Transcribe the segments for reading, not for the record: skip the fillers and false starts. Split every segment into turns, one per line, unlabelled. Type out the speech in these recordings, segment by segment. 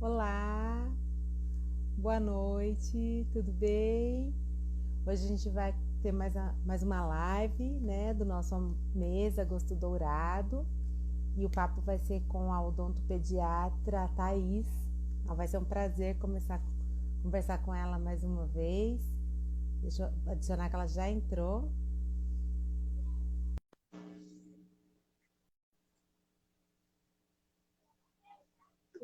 Olá, boa noite, tudo bem? Hoje a gente vai ter mais uma live, né, do nosso mês Agosto Dourado e o papo vai ser com a odontopediatra Thaís. Então, vai ser um prazer conversar com ela mais uma vez. Deixa eu adicionar que ela já entrou.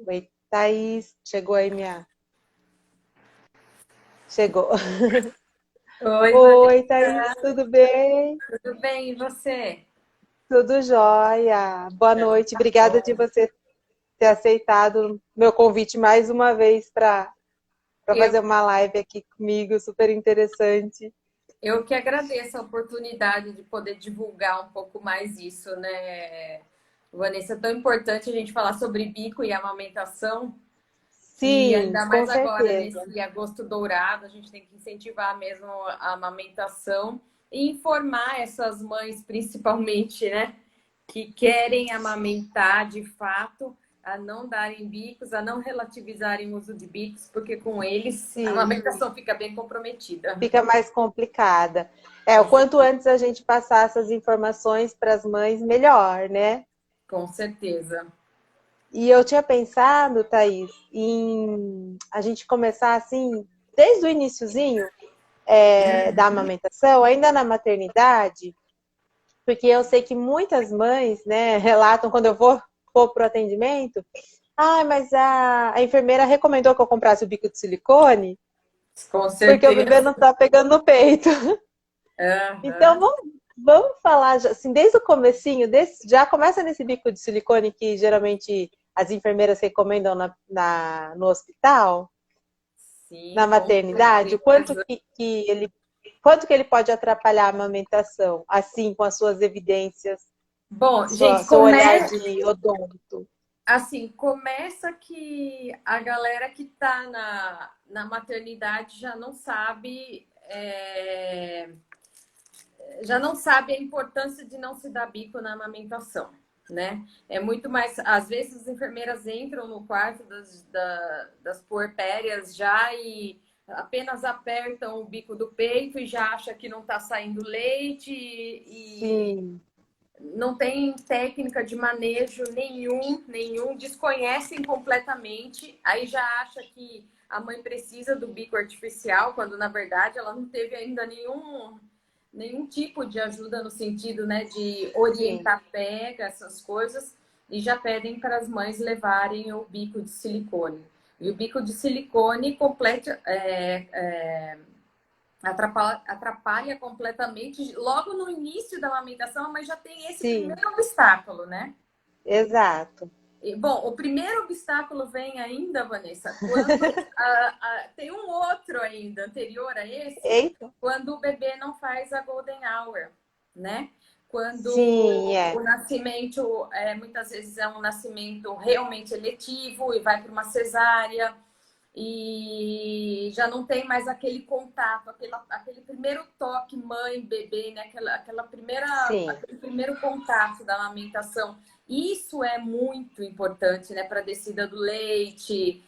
Oi, Thaís, chegou aí minha... Chegou.
Oi,
Oi, Thaís,
Vanessa,
tudo bem?
tudo bem? E você?
Tudo jóia. Boa
Então,
noite.
tá
Obrigada de
bom.
você ter aceitado meu convite mais uma vez para
Eu,
fazer uma live aqui comigo, super interessante.
eu que agradeço a oportunidade de poder divulgar um pouco mais isso, né, Vanessa? É tão importante a gente falar sobre bico e amamentação, que
Sim,
ainda
com
mais agora,
certeza.
nesse agosto dourado, a gente tem que incentivar mesmo a amamentação e informar essas mães, principalmente, né? Que querem amamentar de fato, a não darem bicos, a não relativizarem o uso de bicos, porque com eles a
Sim,
amamentação fica bem comprometida.
fica mais complicada. O
Com,
quanto antes a gente passar essas informações para as mães, melhor, né?
com certeza.
E eu tinha pensado, Thaís, em a gente começar assim, desde o iniciozinho da amamentação, ainda na maternidade, porque eu sei que muitas mães, né, relatam quando eu vou para o atendimento, mas a enfermeira recomendou que eu comprasse o bico de silicone,
Com
porque o bebê
certeza.
não está pegando no peito. Então
Uhum.
vamos falar assim, desde o comecinho, já começa nesse bico de silicone que geralmente as enfermeiras recomendam no hospital, na
Sim, com
maternidade, o
certeza.
quanto que ele pode atrapalhar a amamentação, assim, com as suas evidências,
Bom, gente,
seu olhar de odonto.
assim, começa que a galera que está na maternidade já não sabe a importância de não se dar bico na amamentação, né? É muito mais. Às vezes as enfermeiras entram no quarto das puerpérias já e apenas apertam o bico do peito e já acha que não está saindo leite e
Sim,
não tem técnica de manejo nenhum, desconhecem completamente, aí já acha que a mãe precisa do bico artificial, quando na verdade ela não teve ainda nenhum tipo de ajuda no sentido, né, de
sim,
orientar pega, essas coisas, e já pedem para as mães levarem o bico de silicone. E o bico de silicone completa, atrapalha completamente. Logo no início da amamentação, a mãe já tem esse
sim,
primeiro obstáculo, né?
exato.
E, bom, o primeiro obstáculo vem ainda, Vanessa, quando tem um outro ainda, anterior a esse,
Eita,
quando o bebê não faz a golden hour, né? Quando
sim,
o nascimento, muitas vezes é um nascimento realmente eletivo e vai para uma cesárea, e já não tem mais aquele contato, aquele primeiro toque mãe-bebê, né?
sim,
Aquele primeiro contato da amamentação. Isso é muito importante, né? Para a descida do leite,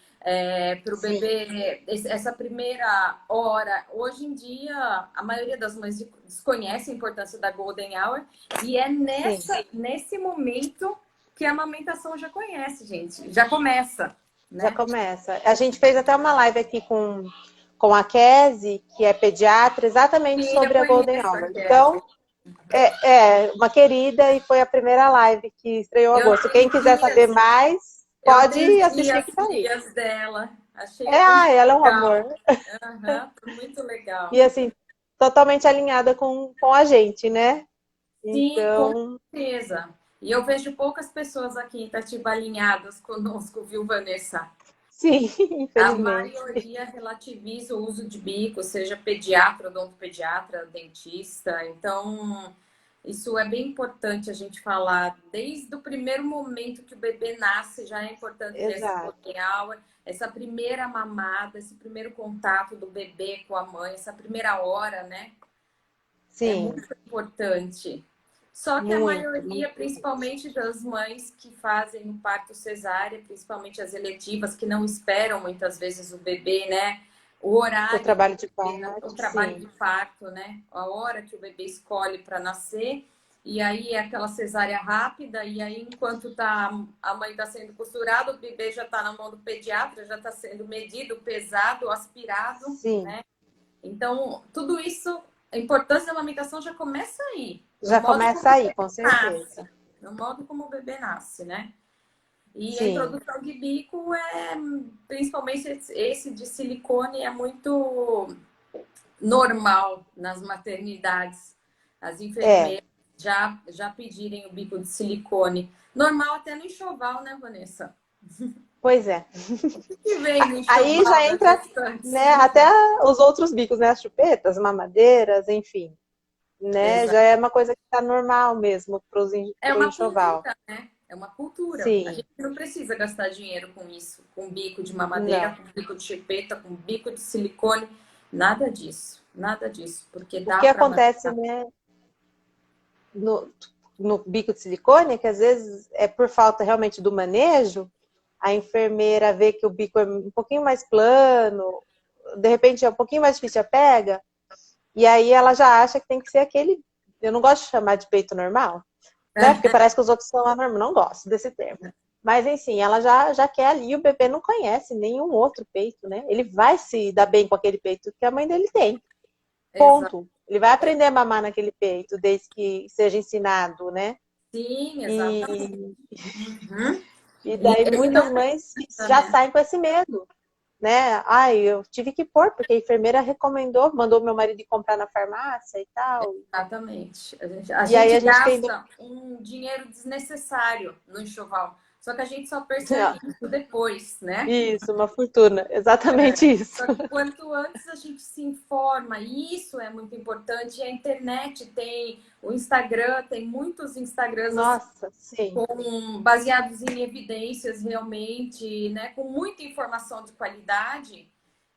para o
sim,
bebê, essa primeira hora. Hoje em dia, a maioria das mães desconhece a importância da Golden Hour, e é
sim.
nesse momento que a amamentação já conhece, gente, já começa,
Já
né?
começa. A gente fez até uma live aqui com a Kesi, que é pediatra, exatamente
Sim, eu
sobre a Golden
conheço a
Hour.
Kézia.
Então, é uma querida e foi a primeira live que estreou
Eu
agosto. Quem quiser saber mais,
eu
pode
tenho
assistir que
dias
tá aí.
frias dela. Achei muito
Ela é um amor.
legal. Aham, foi muito legal.
E assim, totalmente alinhada com a gente, né?
Sim, com
Então,
certeza. E eu vejo poucas pessoas aqui em Itatiba alinhadas conosco, viu, Vanessa?
sim,
A
infelizmente.
maioria relativiza o uso de bico, seja pediatra, odontopediatra, dentista. Então, isso é bem importante a gente falar. Desde o primeiro momento que o bebê nasce, já é importante ter essa
Exato.
golden hour, essa primeira mamada, esse primeiro contato do bebê com a mãe, essa primeira hora, né? É
Sim,
muito importante. Só que a
Muito,
maioria,
muito.
principalmente das mães que fazem o parto cesárea, principalmente as eletivas, que não esperam muitas vezes o bebê, né? O
O
horário do
trabalho de
bebê,
parto,
o trabalho
sim.
de parto, né? A hora que o bebê escolhe para nascer. E aí é aquela cesárea rápida, e aí enquanto a mãe está sendo costurada, o bebê já está na mão do pediatra, já está sendo medido, pesado, aspirado,
Sim.
né? Então, tudo isso, a importância da amamentação já começa aí, no
Já
modo como
começa
o
aí,
bebê
com
nasce,
certeza.
no modo como o bebê nasce, né? E a
Sim.
introdução de bico é, principalmente esse de silicone, é muito normal nas maternidades. As
É,
enfermeiras já pedirem o bico de silicone. Normal até no enxoval, né, Vanessa?
pois é.
O que vem no
Aí
enxoval
já
das
entra,
gestantes?
né, até os outros bicos, né? As chupetas, mamadeiras, enfim. Né? Já é uma coisa que tá normal mesmo
É
pro
uma
enxoval.
cultura, né? É uma cultura. A
Sim,
gente não precisa gastar dinheiro com isso, com bico de mamadeira,
não.
com bico de chupeta, com bico de silicone, nada disso, porque
O
dá
que
para
acontece,
amamentar.
né, no, no bico de silicone é que às vezes é por falta realmente do manejo, a enfermeira vê que o bico é um pouquinho mais plano, de repente é um pouquinho mais difícil a pega, e aí ela já acha que tem que ser aquele. Eu não gosto de chamar de peito normal, né? Porque parece que os outros são anormais. Não gosto desse termo. Mas, enfim, ela já quer ali, e o bebê não conhece nenhum outro peito, né? Ele vai se dar bem com aquele peito que a mãe dele tem.
Exato.
Ponto. Ele vai aprender a mamar naquele peito, desde que seja ensinado, né?
Sim, exatamente.
E,
Uhum.
e
E
daí
ele
muitas
não
mães
precisa,
já
né?
saem com esse medo, né? Ai, eu tive que pôr, porque a enfermeira recomendou, mandou meu marido ir comprar na farmácia e tal.
Exatamente. A
E aí
gente
a gente tem.
gasta um dinheiro desnecessário no enxoval. Só que a gente só percebe isso depois, né?
Isso, uma fortuna. Exatamente isso.
Só que quanto antes a gente se informa, e isso é muito importante. A internet tem, o Instagram, tem muitos Instagrams assim,
Nossa, sim.
baseados em evidências realmente, né? Com muita informação de qualidade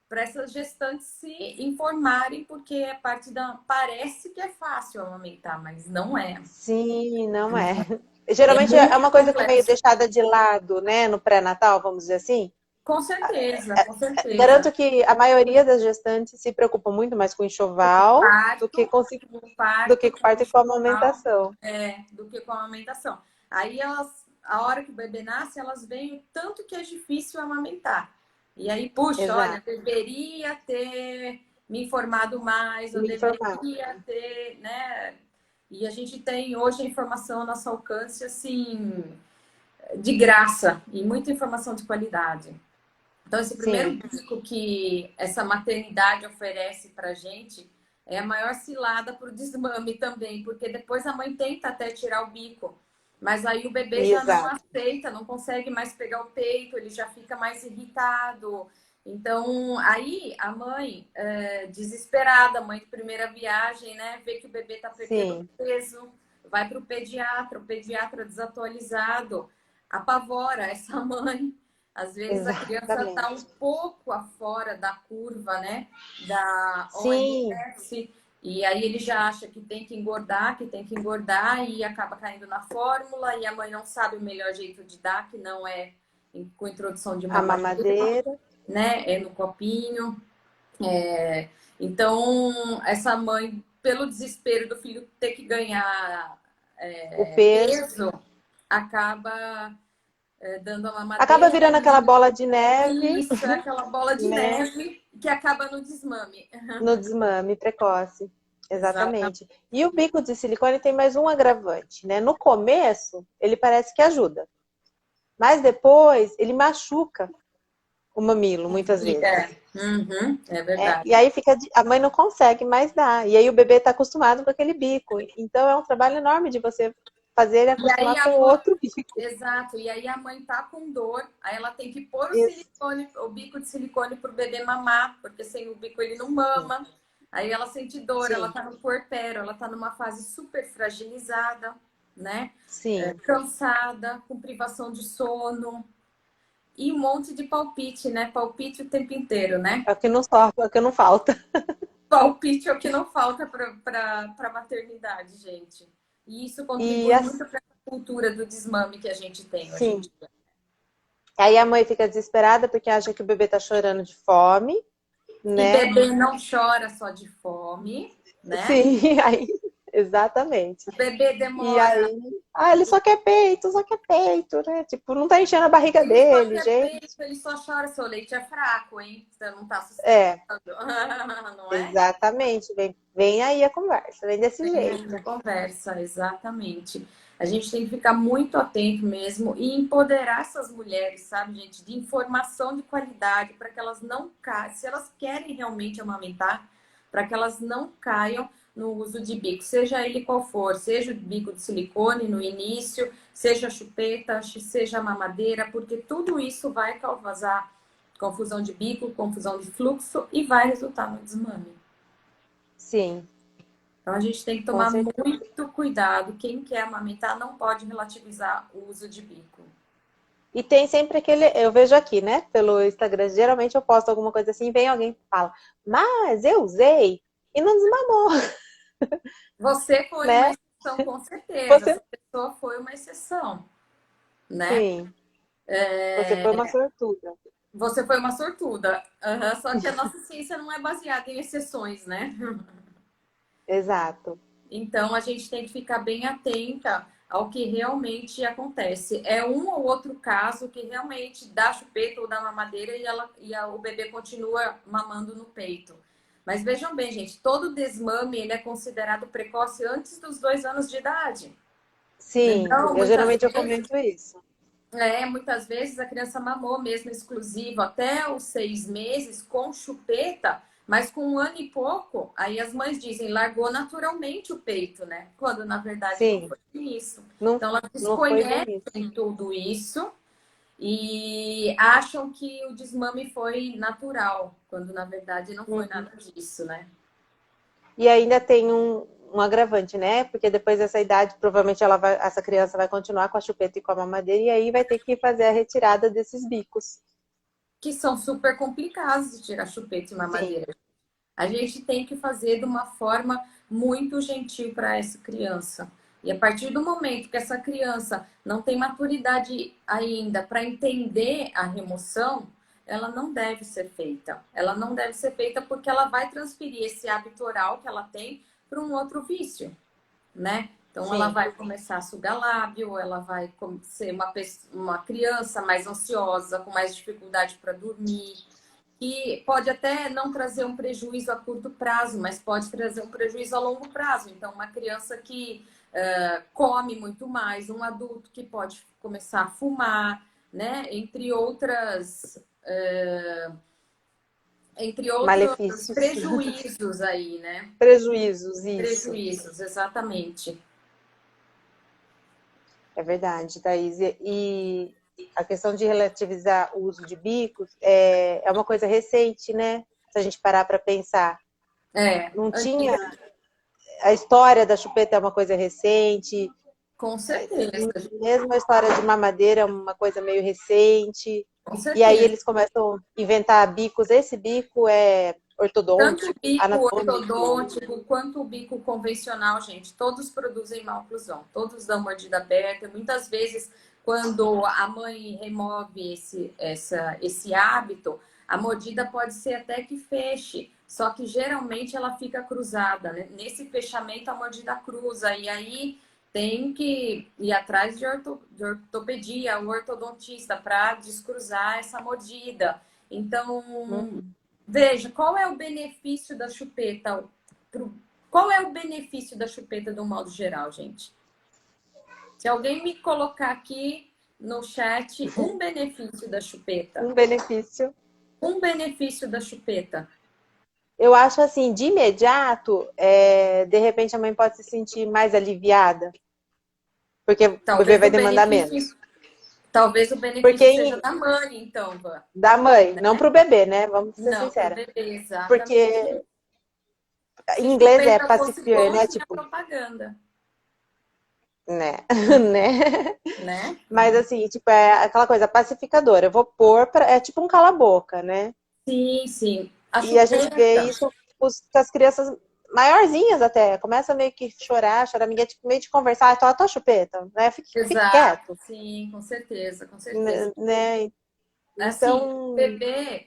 para essas gestantes se informarem, porque é parte da. Parece que é fácil amamentar, mas não é.
Sim, não é.
É
Geralmente é
muito
uma coisa que é meio
complexo.
deixada de lado, né, no pré-natal, vamos dizer assim.
Com certeza, com certeza.
Garanto que a maioria das gestantes se preocupa muito mais com enxoval
Parto, com
do que
parto,
com
com
parto e com
enxoval,
amamentação.
do que com a amamentação. Aí elas, a hora que o bebê nasce, elas veem o tanto que é difícil amamentar. E aí, puxa, olha,
Exato.
deveria ter me informado mais, eu
Me informar.
deveria ter, né? E a gente tem hoje a informação ao nosso alcance, assim, de graça, e muita informação de qualidade. Então, esse primeiro
Sim,
bico que essa maternidade oferece para gente é a maior cilada para o desmame também, porque depois a mãe tenta até tirar o bico, mas aí o bebê já não
exato.
aceita, não consegue mais pegar o peito, ele já fica mais irritado. Então, aí a mãe, desesperada, mãe de primeira viagem, né, vê que o bebê está perdendo
Sim,
peso, vai para o pediatra desatualizado, apavora essa mãe. Às vezes a criança está um
exatamente.
pouco afora da curva, né? Da
Sim,
OMS, e aí ele já acha que tem que engordar, e acaba caindo na fórmula, e a mãe não sabe o melhor jeito de dar, que não é com introdução de
a
mamadeira,
mamadeira,
né? É no copinho. É... Então, essa mãe, pelo desespero do filho ter que ganhar
o peso.
peso, acaba dando a
Acaba
mamadeira.
virando aquela bola de neve,
Isso, é aquela bola de
né,
neve que acaba no desmame.
no desmame precoce.
Exatamente.
Exatamente. E o bico de silicone tem mais um agravante, né? No começo, ele parece que ajuda, mas depois ele machuca o mamilo, muitas vezes.
É
É,
verdade.
e aí fica, a mãe não consegue mais dar. E aí o bebê está acostumado com aquele bico. Então é um trabalho enorme de você fazer ele
E aí
acostumar
a
com
mãe,
outro bico.
exato, e aí a mãe tá com dor, aí ela tem que pôr o silicone, o bico de silicone pro bebê mamar, porque sem o bico ele não mama. Aí ela sente dor, ela
Sim,
tá no puerpério, ela tá numa fase super fragilizada, né?
sim.
Cansada, com privação de sono e um monte de palpite, né? Palpite o tempo inteiro, né?
É o que não sobra, é o que não falta.
Palpite é o que não falta para maternidade, gente. E isso
E
contribui muito para a cultura do desmame que a gente tem hoje em
sim.
dia.
Aí a mãe fica desesperada porque acha que o bebê tá chorando de fome,
E
né?
bebê não chora só de fome, né?
Sim, aí, exatamente.
O bebê
E
demora.
aí, ele só quer peito, né? Tipo, não tá enchendo a barriga
Ele só
dele,
quer
gente.
peito, ele só chora. Seu leite é fraco, hein? Você não tá
É,
sustentando. Não é?
exatamente. Vem aí a conversa, vem desse
Tem essa
jeito.
conversa, exatamente. A gente tem que ficar muito atento mesmo e empoderar essas mulheres, sabe, gente, de informação de qualidade para que elas não caiam, se elas querem realmente amamentar, para que elas não caiam no uso de bico, seja ele qual for, seja o bico de silicone no início, seja a chupeta, seja a mamadeira, porque tudo isso vai causar confusão de bico, confusão de fluxo e vai resultar no desmame.
Sim,
Então a gente tem que
com
tomar
certeza.
muito cuidado. Quem quer amamentar não pode relativizar o uso de bico.
E tem sempre aquele, eu vejo aqui, né, pelo Instagram, geralmente eu posto alguma coisa assim, vem alguém e fala, mas eu usei e não desmamou,
Você foi uma
né?
exceção, com certeza.
Você,
Essa pessoa foi uma exceção, né?
sim, você foi uma sortuda.
Você foi uma sortuda. Aham, só que a nossa ciência não é baseada em exceções, né?
Exato.
Então a gente tem que ficar bem atenta ao que realmente acontece. É um ou outro caso que realmente dá chupeta ou dá mamadeira o bebê continua mamando no peito. Mas vejam bem, gente, todo desmame ele é considerado precoce antes dos 2 anos de idade.
Sim,
Então,
eu geralmente eu comento isso.
muitas vezes a criança mamou mesmo exclusivo até os 6 meses com chupeta, mas com 1 ano e pouco, aí as mães dizem, largou naturalmente o peito, né? Quando na verdade não
Sim,
foi isso.
não,
Então elas
não foi bem isso.
desconhecem tudo isso e acham que o desmame foi natural, quando na verdade não foi
Uhum.
nada disso, né?
E ainda tem um agravante, né? Porque depois dessa idade, provavelmente essa criança vai continuar com a chupeta e com a mamadeira, e aí vai ter que fazer a retirada desses bicos.
Que são super complicados de tirar chupeta e
Sim,
mamadeira. A gente tem que fazer de uma forma muito gentil para essa criança. E a partir do momento que essa criança não tem maturidade ainda para entender a remoção, ela não deve ser feita. Ela não deve ser feita porque ela vai transferir esse hábito oral que ela tem para um outro vício, né? Então, ela
sim.
vai começar a sugar lábio, ela vai ser uma criança mais ansiosa, com mais dificuldade para dormir, que pode até não trazer um prejuízo a curto prazo, mas pode trazer um prejuízo a longo prazo. Então, uma criança que come muito mais, um adulto que pode começar a fumar, né? Entre outros
Malefícios.
prejuízos aí, né?
Prejuízos, isso.
Prejuízos, exatamente.
É verdade, Thaís. E a questão de relativizar o uso de bicos é uma coisa recente, né? Se a gente parar para pensar.
É,
Não tinha.
antiga,
A história da chupeta é uma coisa recente,
com certeza,
mesmo a história de mamadeira é uma coisa meio recente.
com
E aí
certeza.
eles começam a inventar bicos. Esse bico é
Tanto o
ortodôntico,
bico
anatômico.
ortodôntico quanto o bico convencional, gente, todos produzem má oclusão, todos dão mordida aberta. Muitas vezes, quando a mãe remove esse hábito, a mordida pode ser até que feche, só que geralmente ela fica cruzada, né? Nesse fechamento, a mordida cruza, e aí tem que ir atrás de ortopedia, o ortodontista, para descruzar essa mordida. Então,
Uhum.
veja, qual é o benefício da chupeta? Qual é o benefício da chupeta de um modo geral, gente? Se alguém me colocar aqui no chat um benefício da chupeta.
Um benefício.
Um benefício da chupeta.
Eu acho assim, de imediato, de repente a mãe pode se sentir mais aliviada, porque o bebê
Talvez
vai
o
demandar
benefício,
menos.
talvez o
Porque
benefício seja da mãe, então, Van.
da mãe, não para o bebê, né? Vamos ser
Não, para o
sinceras.
bebê, exatamente.
Porque
Se
em inglês é
chupeta fosse
pacifier,
bom,
né?
tinha
Tipo,
propaganda,
né? né?
né?
Mas assim, tipo, é aquela coisa pacificadora. Eu vou pôr pra. É tipo um cala-boca, né?
Sim, sim. A
E a gente vê
chupeta.
isso com as crianças
maiorzinhas até, começa meio que chorar, choramingueira, tipo, meio de conversar, tô a tua chupeta, né? Fique
Exato,
quieto,
sim, com certeza, com certeza.
né?
Assim, o
Então,
bebê,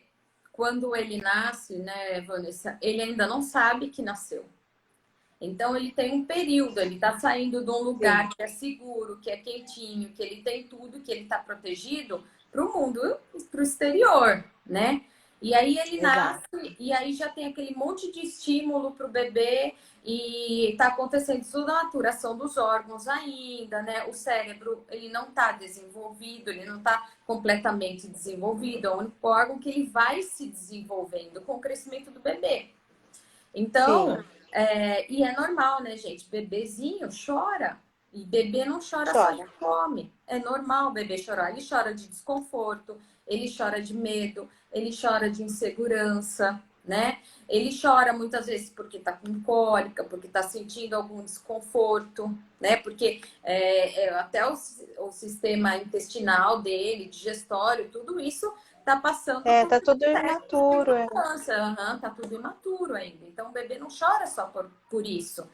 quando ele nasce, né, Vanessa, ele ainda não sabe que nasceu. Então, ele tem um período, ele está saindo de um
sim,
lugar que é seguro, que é quentinho, que ele tem tudo, que ele está protegido para o mundo, para o exterior, né? E aí ele nasce,
exato.
e aí já tem aquele monte de estímulo para o bebê, e está acontecendo toda a maturação dos órgãos ainda, né? O cérebro, ele não está desenvolvido, ele não está completamente desenvolvido, é o único órgão que ele vai se desenvolvendo com o crescimento do bebê. Então,
Sim,
e é normal, né, gente? Bebezinho chora. E bebê não chora só de
chora.
fome. É normal o bebê chorar. Ele chora de desconforto, ele chora de medo, ele chora de insegurança, né? Ele chora muitas vezes porque tá com cólica, porque tá sentindo algum desconforto, né? Porque até o sistema intestinal dele, digestório, tudo isso tá passando
É,
por
tá tudo
processos de
imaturo, é.
mudança. Tá tudo imaturo ainda. Então o bebê não chora só por isso.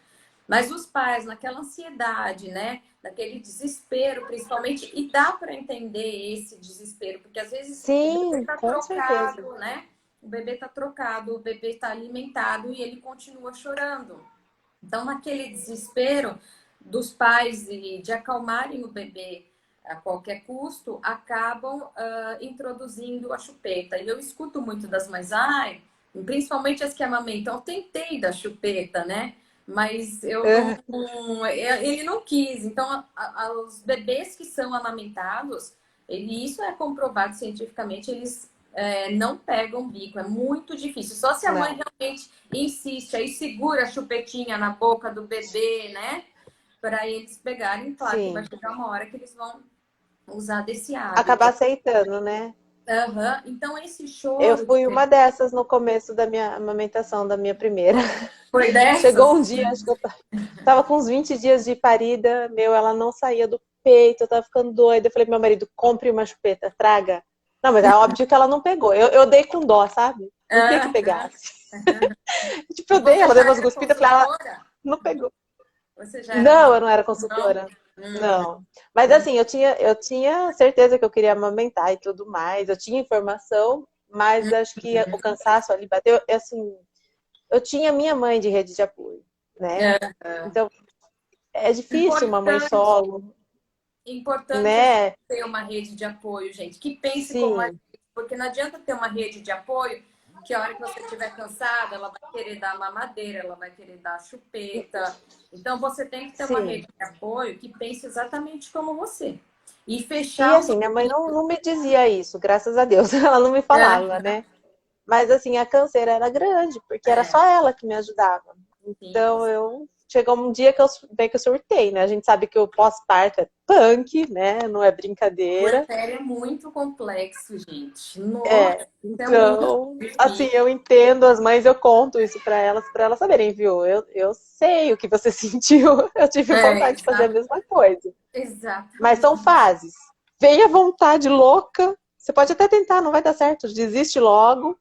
Mas os pais, naquela ansiedade, né? Naquele desespero, principalmente, e dá para entender esse desespero, porque às vezes o bebê
Sim,
tá
com certeza.
trocado, né? O bebê tá trocado, o bebê tá alimentado e ele continua chorando. Então, naquele desespero dos pais de acalmarem o bebê a qualquer custo, acabam introduzindo a chupeta. E eu escuto muito das mães, ai, principalmente as que amamentam, eu tentei dar chupeta, né? Mas eu não,
Ah,
ele não quis. Então, os bebês que são amamentados, isso é comprovado cientificamente, eles não pegam bico, é muito difícil. Só se a mãe
não.
realmente insiste, aí segura a chupetinha na boca do bebê, né? Para eles pegarem. Claro que vai
Sim.
chegar uma hora que eles vão usar desse hábito.
Acabar aceitando, né?
Uhum. Então, esse
Eu
choro
fui uma dessas no começo da minha amamentação, da minha primeira.
foi dessas?
Chegou um dia, acho que eu tava com uns 20 dias de parida, meu, ela não saía do peito, eu tava ficando doida. Eu falei pro meu marido, compre uma chupeta, traga. Não, mas é óbvio que ela não pegou. Eu dei com dó, sabe? Não queria que
Uhum.
pegasse. Tipo,
E
eu dei,
você
ela deu
já
umas
era
cuspidas, eu falei, ela
consultora?
não pegou.
Você já era
Não, eu
consultora?
não era
Não?
consultora. Não. Mas assim, eu tinha certeza que eu queria amamentar e tudo mais. Eu tinha informação, mas acho que o cansaço ali bateu. Assim, eu tinha minha mãe de rede de apoio, né?
É.
Então, é difícil uma mãe
Importante,
solo,
importante a gente
né?
ter uma rede de apoio, gente, que pense como a
Sim,
gente, porque não adianta ter uma rede de apoio que a hora que você estiver cansada, ela vai querer dar mamadeira, ela vai querer dar chupeta. Então, você tem que ter uma
sim.
rede de apoio que pense exatamente como você. E
E
fechar os
assim, minha mãe
ouvidos.
não me dizia isso, graças a Deus. Ela não me falava,
É,
né? Mas assim, a canseira era grande, porque era só ela que me ajudava.
sim,
Então eu chegou um dia que eu bem que eu surtei, né? A gente sabe que o pós-parto é punk, né? Não é
o
brincadeira.
puerpério é muito complexo, gente. Nossa,
É.
é muito
Então, assim,
difícil.
eu entendo as mães, eu conto isso para elas saberem, viu? Eu sei o que você sentiu. Eu tive vontade de fazer a mesma coisa. Mas são
Exatamente.
fases. Vem a vontade louca. Você pode até tentar, não vai dar certo. Desiste logo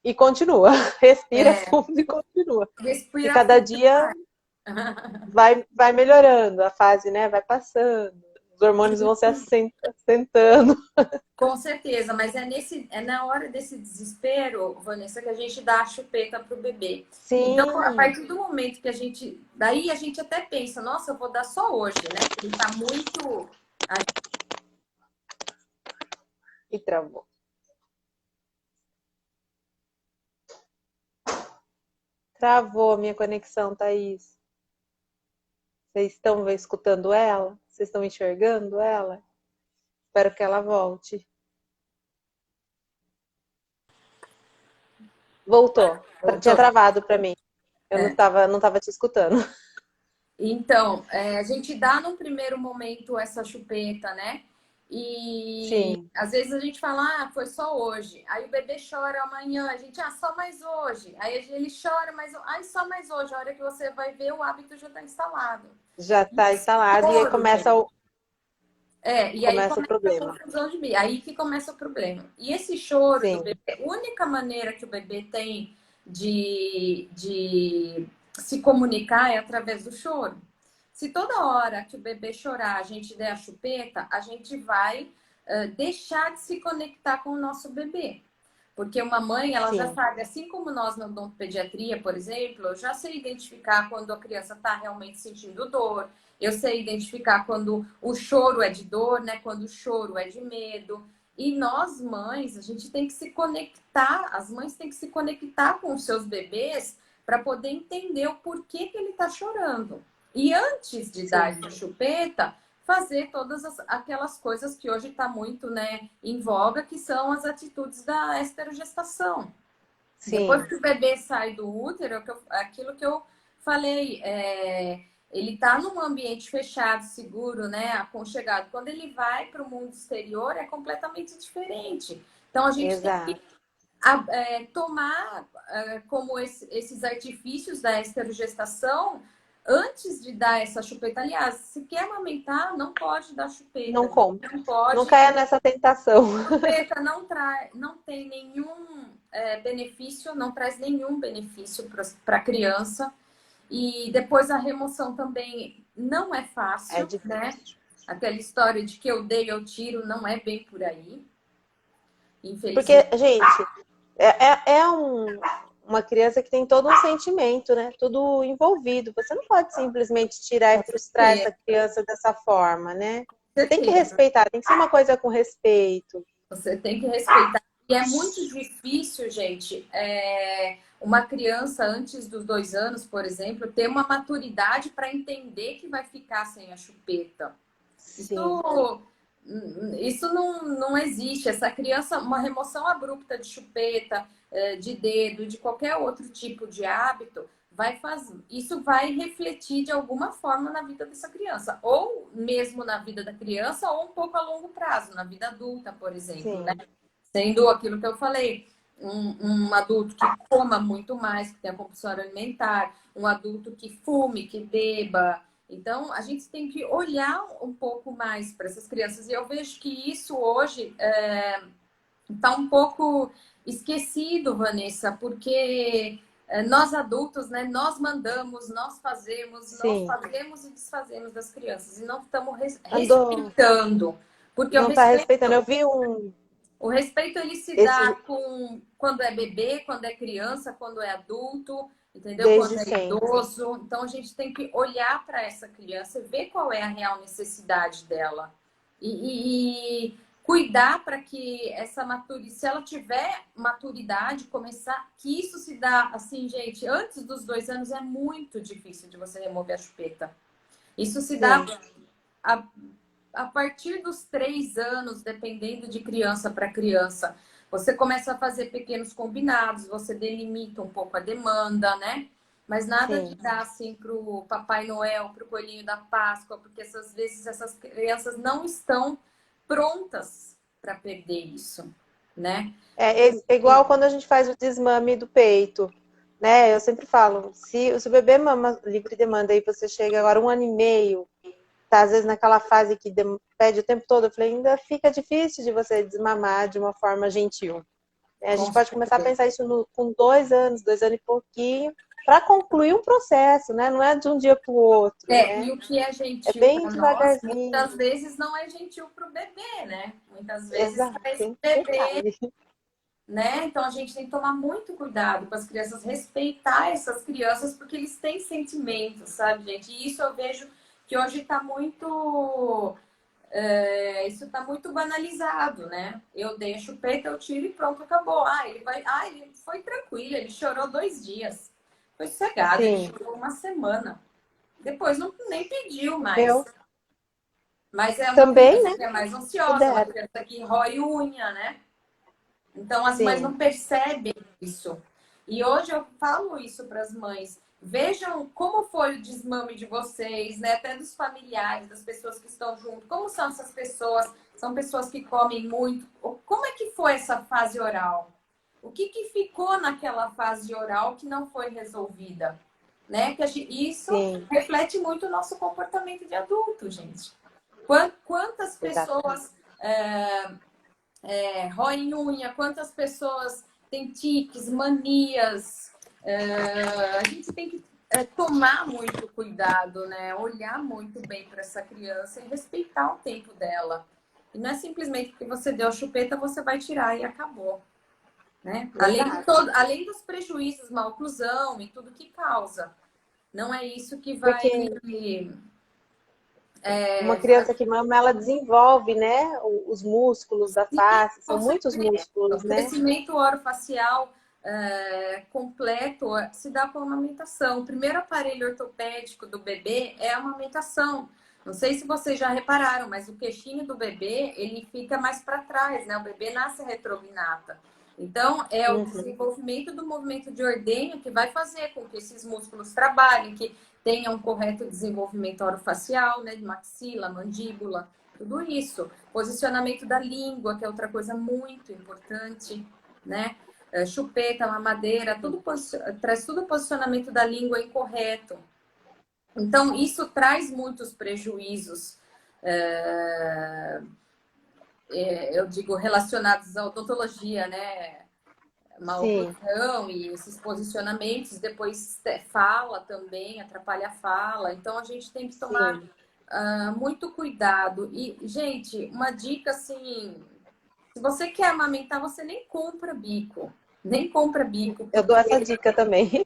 e continua. Respira
É,
fundo e continua. E
respira
cada
fundo.
dia vai melhorando, a fase, né? Vai passando. Os hormônios vão se assentando.
Com certeza, mas é na hora desse desespero, Vanessa, que a gente dá a chupeta pro bebê. Então, a
Sim.
partir do momento que a gente. Daí a gente até pensa, nossa, eu vou dar só hoje, né? Ele tá muito.
E travou. Travou a minha conexão, Thaís. Vocês estão escutando ela? Vocês estão enxergando ela? Espero que ela volte. Voltou. Tinha
Voltou.
travado para mim. Eu
É.
não tava te escutando.
Então, a gente dá num primeiro momento essa chupeta, né? E
Sim,
às vezes a gente fala, ah, foi só hoje. Aí o bebê chora amanhã, a gente, ah, só mais hoje. Aí ele chora, mas, ai, só mais hoje. A hora que você vai ver, o hábito já está instalado.
já
E
está
esse
instalado e aí
choro, gente,
e
e aí
começa o
começa a
problema.
confusão de mim. Aí que começa o problema. E esse choro do
Sim,
bebê, a única maneira que o bebê tem de se comunicar é através do choro. Se toda hora que o bebê chorar a gente der a chupeta, a gente vai deixar de se conectar com o nosso bebê. Porque uma mãe, ela já sabe, assim como nós na odontopediatria, por exemplo, eu já sei identificar quando a criança está realmente sentindo dor, eu sei identificar quando o choro é de dor, né? Quando o choro é de medo. E nós, mães, a gente tem que se conectar, as mães têm que se conectar com os seus bebês para poder entender o porquê que ele está chorando. E antes de dar essa chupeta, fazer todas aquelas coisas que hoje está muito, né, em voga, que são as atitudes da esterogestação. Sim. Depois que o bebê sai do útero, aquilo que eu falei, ele está num ambiente fechado, seguro, né, aconchegado. Quando ele vai para o mundo exterior, é completamente diferente. Então, a gente tem que tomar como esses artifícios da esterogestação antes de dar essa chupeta. Aliás, se quer amamentar, não pode dar chupeta.
Não come.
Não pode.
Não caia nessa tentação.
Chupeta não tem nenhum benefício, não traz nenhum benefício para a criança. E depois a remoção também não é fácil, né? Aquela história de que eu dei, eu tiro, não é bem por aí. Infelizmente.
Porque, gente, uma criança que tem todo um sentimento, né? Tudo envolvido. Você não pode simplesmente tirar e frustrar essa criança dessa forma, né? Você tem que respeitar, tem que ser uma coisa com respeito.
Você tem que respeitar. E é muito difícil, gente, uma criança antes dos 2 anos, por exemplo, ter uma maturidade para entender que vai ficar sem a chupeta. Sim. Isso não existe. Essa criança, uma remoção abrupta de chupeta, de dedo, de qualquer outro tipo de hábito, isso vai refletir de alguma forma na vida dessa criança. Ou mesmo na vida da criança, ou um pouco a longo prazo, na vida adulta, por exemplo, né? Sendo aquilo que eu falei, um adulto que coma muito mais, que tenha compulsão alimentar, um adulto que fume, que beba. Então, a gente tem que olhar um pouco mais para essas crianças. E eu vejo que isso hoje está um pouco esquecido, Vanessa, porque nós adultos, né, nós mandamos, nós fazemos e desfazemos das crianças. E não estamos respeitando. Porque
não está respeitando. Eu vi
o respeito, ele se dá quando é bebê, quando é criança, quando é adulto, entendeu?
Desde
Quando é
sempre.
idoso. Então, a gente tem que olhar para essa criança e ver qual é a real necessidade dela. E cuidar para que essa maturidade, se ela tiver maturidade, começar, que isso se dá, assim, gente, antes dos 2 anos é muito difícil de você remover a chupeta. Isso se dá a partir dos 3 anos, dependendo de criança para criança. Você começa a fazer pequenos combinados, você delimita um pouco a demanda, né? Mas nada de dar assim para o Papai Noel, para o Coelhinho da Páscoa, porque às vezes essas crianças não estão prontas para perder isso, né?
É igual quando a gente faz o desmame do peito, né? Eu sempre falo, se o bebê mama livre demanda e você chega agora 1 ano e meio, tá às vezes naquela fase que pede o tempo todo, eu falei, ainda fica difícil de você desmamar de uma forma gentil. A gente pode começar a pensar isso com 2 anos, 2 anos e pouquinho, para concluir um processo, né? Não é de um dia para o outro. Né?
E o que é gentil
bem
para nós,
devagarzinho.
muitas vezes não é gentil para o bebê, né? Muitas vezes para esse bebê, né? Então a gente tem que tomar muito cuidado com as crianças, respeitar essas crianças, porque eles têm sentimentos, sabe, gente? E isso eu vejo que hoje está muito... isso está muito banalizado, né? Eu dei a chupeta, eu tiro e pronto, acabou. Ele foi tranquilo, ele chorou 2 dias. Foi sossegado, ele chorou 1 semana. Depois nem pediu mais. Mas é uma
também,
criança,
né?
Que é mais ansiosa, uma criança que rói unha, né? Então as mães não percebem isso. E hoje eu falo isso para as mães. Vejam como foi o desmame de vocês, né? Até dos familiares, das pessoas que estão junto. Como são essas pessoas? São pessoas que comem muito. Como é que foi essa fase oral? O que ficou naquela fase oral que não foi resolvida? Né? Isso reflete muito o nosso comportamento de adulto, gente. Quantas pessoas roem unha? Quantas pessoas têm tiques, manias? A gente tem que tomar muito cuidado, né? Olhar muito bem para essa criança e respeitar o tempo dela. E não é simplesmente porque você deu a chupeta, você vai tirar e acabou. Né? Além dos prejuízos, mal oclusão e tudo que causa. Não é isso que vai...
Porque uma criança que mama, ela desenvolve, né, os músculos da face, são muitos músculos,
o
né?
crescimento orofacial completo se dá com a amamentação. O primeiro aparelho ortopédico do bebê é a amamentação. Não sei se vocês já repararam, mas o queixinho do bebê, ele fica mais para trás, né? O bebê nasce retrognata. Então, é o desenvolvimento do movimento de ordenho que vai fazer com que esses músculos trabalhem, que tenham um correto desenvolvimento orofacial, né? De maxila, mandíbula, tudo isso. Posicionamento da língua, que é outra coisa muito importante, né? Chupeta, mamadeira, traz tudo o posicionamento da língua incorreto. Então, isso traz muitos prejuízos, eu digo, relacionados à odontologia, né? Mal oclusão e esses posicionamentos, depois fala também, atrapalha a fala. Então, a gente tem que tomar muito cuidado. E, gente, uma dica assim, se você quer amamentar, você nem compra bico. Nem compra bico.
Eu dou essa dica também.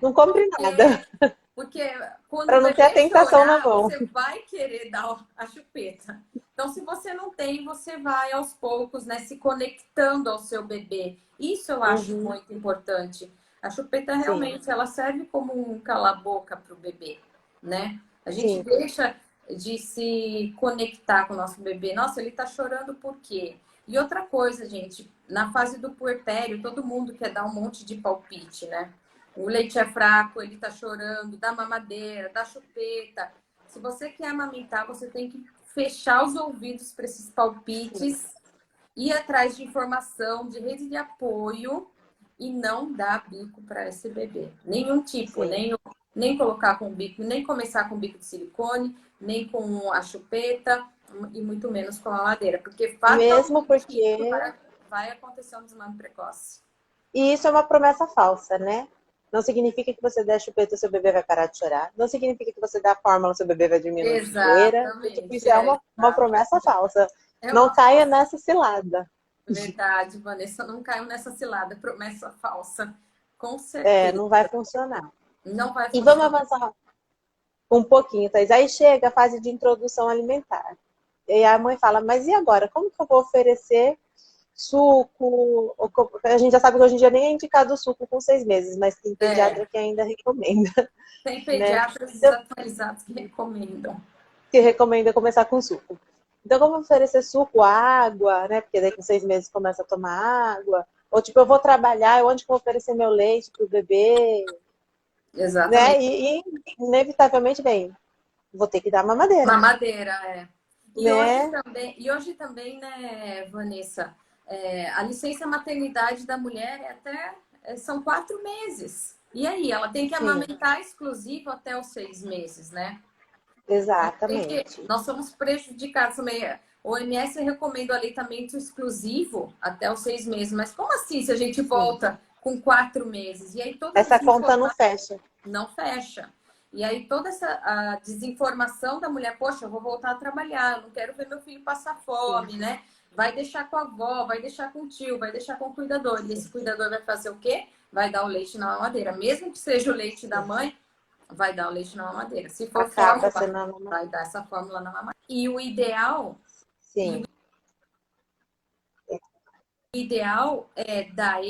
Não compre nada.
Porque quando
para não ter a tentação
chorar,
na mão.
você vai querer dar a chupeta. Então, se você não tem, você vai aos poucos, né, se conectando ao seu bebê. Isso eu acho muito importante. A chupeta realmente ela serve como um cala-boca para o bebê, né? A gente deixa de se conectar com o nosso bebê. Nossa, ele tá chorando por quê? E outra coisa, gente, na fase do puerpério, todo mundo quer dar um monte de palpite, né? O leite é fraco, ele tá chorando, dá mamadeira, dá chupeta. Se você quer amamentar, você tem que fechar os ouvidos para esses palpites, ir atrás de informação, de rede de apoio e não dar bico para esse bebê. Nenhum tipo, nem colocar com bico, nem começar com bico de silicone, nem com a chupeta e muito menos com a madeira, porque
mesmo porque
vai acontecer um desmame precoce.
E isso é uma promessa falsa, né? Não significa que você der a chupeta, seu bebê vai parar de chorar. Não significa que você dá a fórmula, seu bebê vai diminuir a poeira. Tipo, isso é uma promessa falsa. Não caia nessa cilada.
Verdade, Vanessa, não caiu nessa cilada. Promessa falsa. Com certeza.
Não vai funcionar.
Não vai funcionar.
E vamos avançar um pouquinho, Thaís. Aí chega a fase de introdução alimentar. E a mãe fala, mas e agora? Como que eu vou oferecer suco? A gente já sabe que hoje em dia nem é indicado o suco com 6 meses, mas tem pediatra que ainda recomenda.
Tem pediatras desatualizados que recomendam.
Que recomenda começar com suco. Então, como oferecer suco, água, né? Porque daí com 6 meses começa a tomar água. Ou tipo, eu vou trabalhar, onde que eu vou oferecer meu leite pro bebê?
Exatamente.
Né? E inevitavelmente, bem, vou ter que dar mamadeira.
Mamadeira, E,
né?
hoje também, né, Vanessa, a licença maternidade da mulher são 4 meses. E aí, ela tem que amamentar exclusivo até os 6 meses, né?
Exatamente.
Nós somos prejudicados também. O OMS recomenda o aleitamento exclusivo até os 6 meses. Mas como assim se a gente volta com 4 meses? E aí
essa conta não fecha.
Não fecha. E aí toda a desinformação da mulher, poxa, eu vou voltar a trabalhar, eu não quero ver meu filho passar fome, né? Vai deixar com a avó, vai deixar com o tio, vai deixar com o cuidador. E esse cuidador vai fazer o quê? Vai dar o leite na mamadeira. Mesmo que seja o leite da mãe, vai dar o leite na mamadeira. Se for fórmula, vai dar essa fórmula na mamadeira. E o ideal... O ideal é dar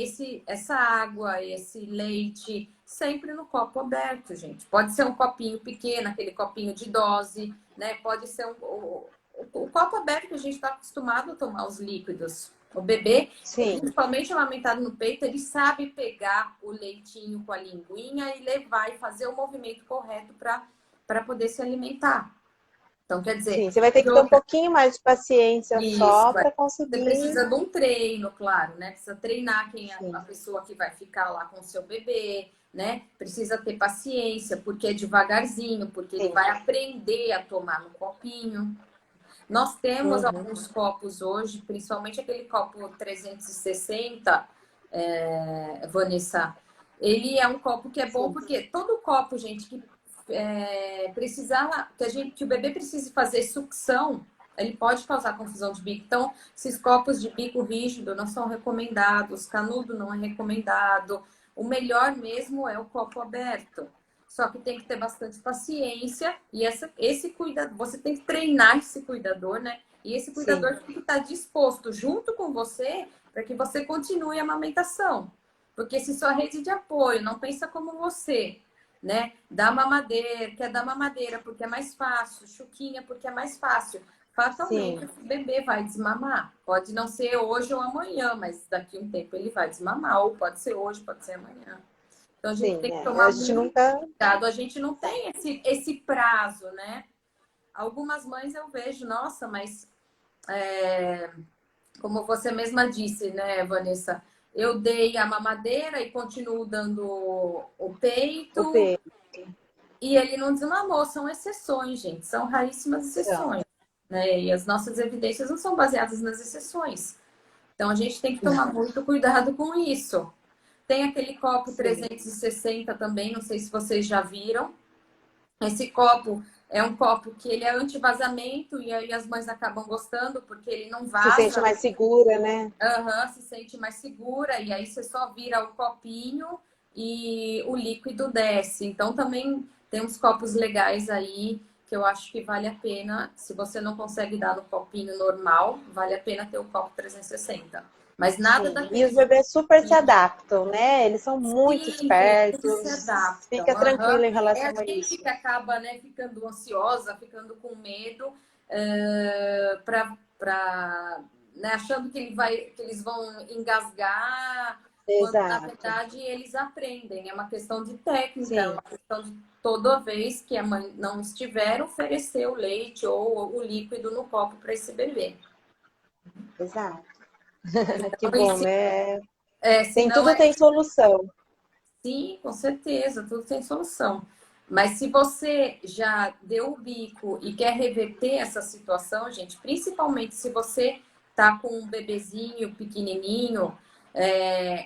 essa água, esse leite, sempre no copo aberto, gente. Pode ser um copinho pequeno, aquele copinho de dose, né? Pode ser o copo aberto que a gente está acostumado a tomar os líquidos. O bebê, principalmente amamentado no peito, ele sabe pegar o leitinho com a linguinha e levar e fazer o movimento correto para poder se alimentar. Então, quer dizer...
você vai ter que ter um pouquinho mais de paciência só para conseguir...
Você precisa de um treino, claro, né? Precisa treinar a pessoa que vai ficar lá com o seu bebê, né? Precisa ter paciência, porque é devagarzinho, porque ele vai aprender a tomar no copinho. Nós temos alguns copos hoje, principalmente aquele copo 360, Vanessa, Ele é um copo que é bom porque todo copo, gente, que precisar, que o bebê precise fazer sucção, ele pode causar confusão de bico. Então, esses copos de bico rígido não são recomendados, canudo não é recomendado. O melhor mesmo é o copo aberto. Só que tem que ter bastante paciência e esse cuidado, você tem que treinar esse cuidador, né? E esse cuidador tem que estar disposto junto com você para que você continue a amamentação. Porque se sua rede de apoio não pensa como você, né? Dá mamadeira, quer dar mamadeira porque é mais fácil, chuquinha porque é mais fácil. Fatalmente o bebê vai desmamar. Pode não ser hoje ou amanhã, mas daqui a um tempo ele vai desmamar. Ou pode ser hoje, pode ser amanhã. Então a gente tem que tomar muito cuidado. A gente não tem esse prazo, né? Algumas mães eu vejo, nossa, mas como você mesma disse, né, Vanessa? Eu dei a mamadeira e continuo dando o peito. E ele não desmamou. São exceções, gente. São raríssimas exceções. Né? E as nossas evidências não são baseadas nas exceções. Então a gente tem que tomar muito cuidado com isso. Tem aquele copo 360 também, não sei se vocês já viram. Esse copo é um copo que ele é anti-vazamento e aí as mães acabam gostando porque ele não vaza.
Se sente mais segura, né?
Se sente mais segura e aí você só vira o copinho e o líquido desce. Então também tem uns copos legais aí que eu acho que vale a pena. Se você não consegue dar no copinho normal, vale a pena ter o copo 360. Mas nada daquele...
E os bebês super se adaptam, né? Eles são muito espertos.
Eles se adaptam.
Fica tranquilo em relação a isso.
É a gente que acaba, né, ficando ansiosa, ficando com medo, né, achando que eles vão engasgar. Quando, na verdade, eles aprendem. É uma questão de técnica, é uma questão de toda vez que a mãe não estiver, oferecer o leite ou o líquido no copo para esse bebê.
Exato.
Então,
que bom, né?
Tudo
tem solução.
Sim, com certeza, tudo tem solução. Mas se você já deu o bico e quer reverter essa situação, gente, principalmente se você tá com um bebezinho pequenininho,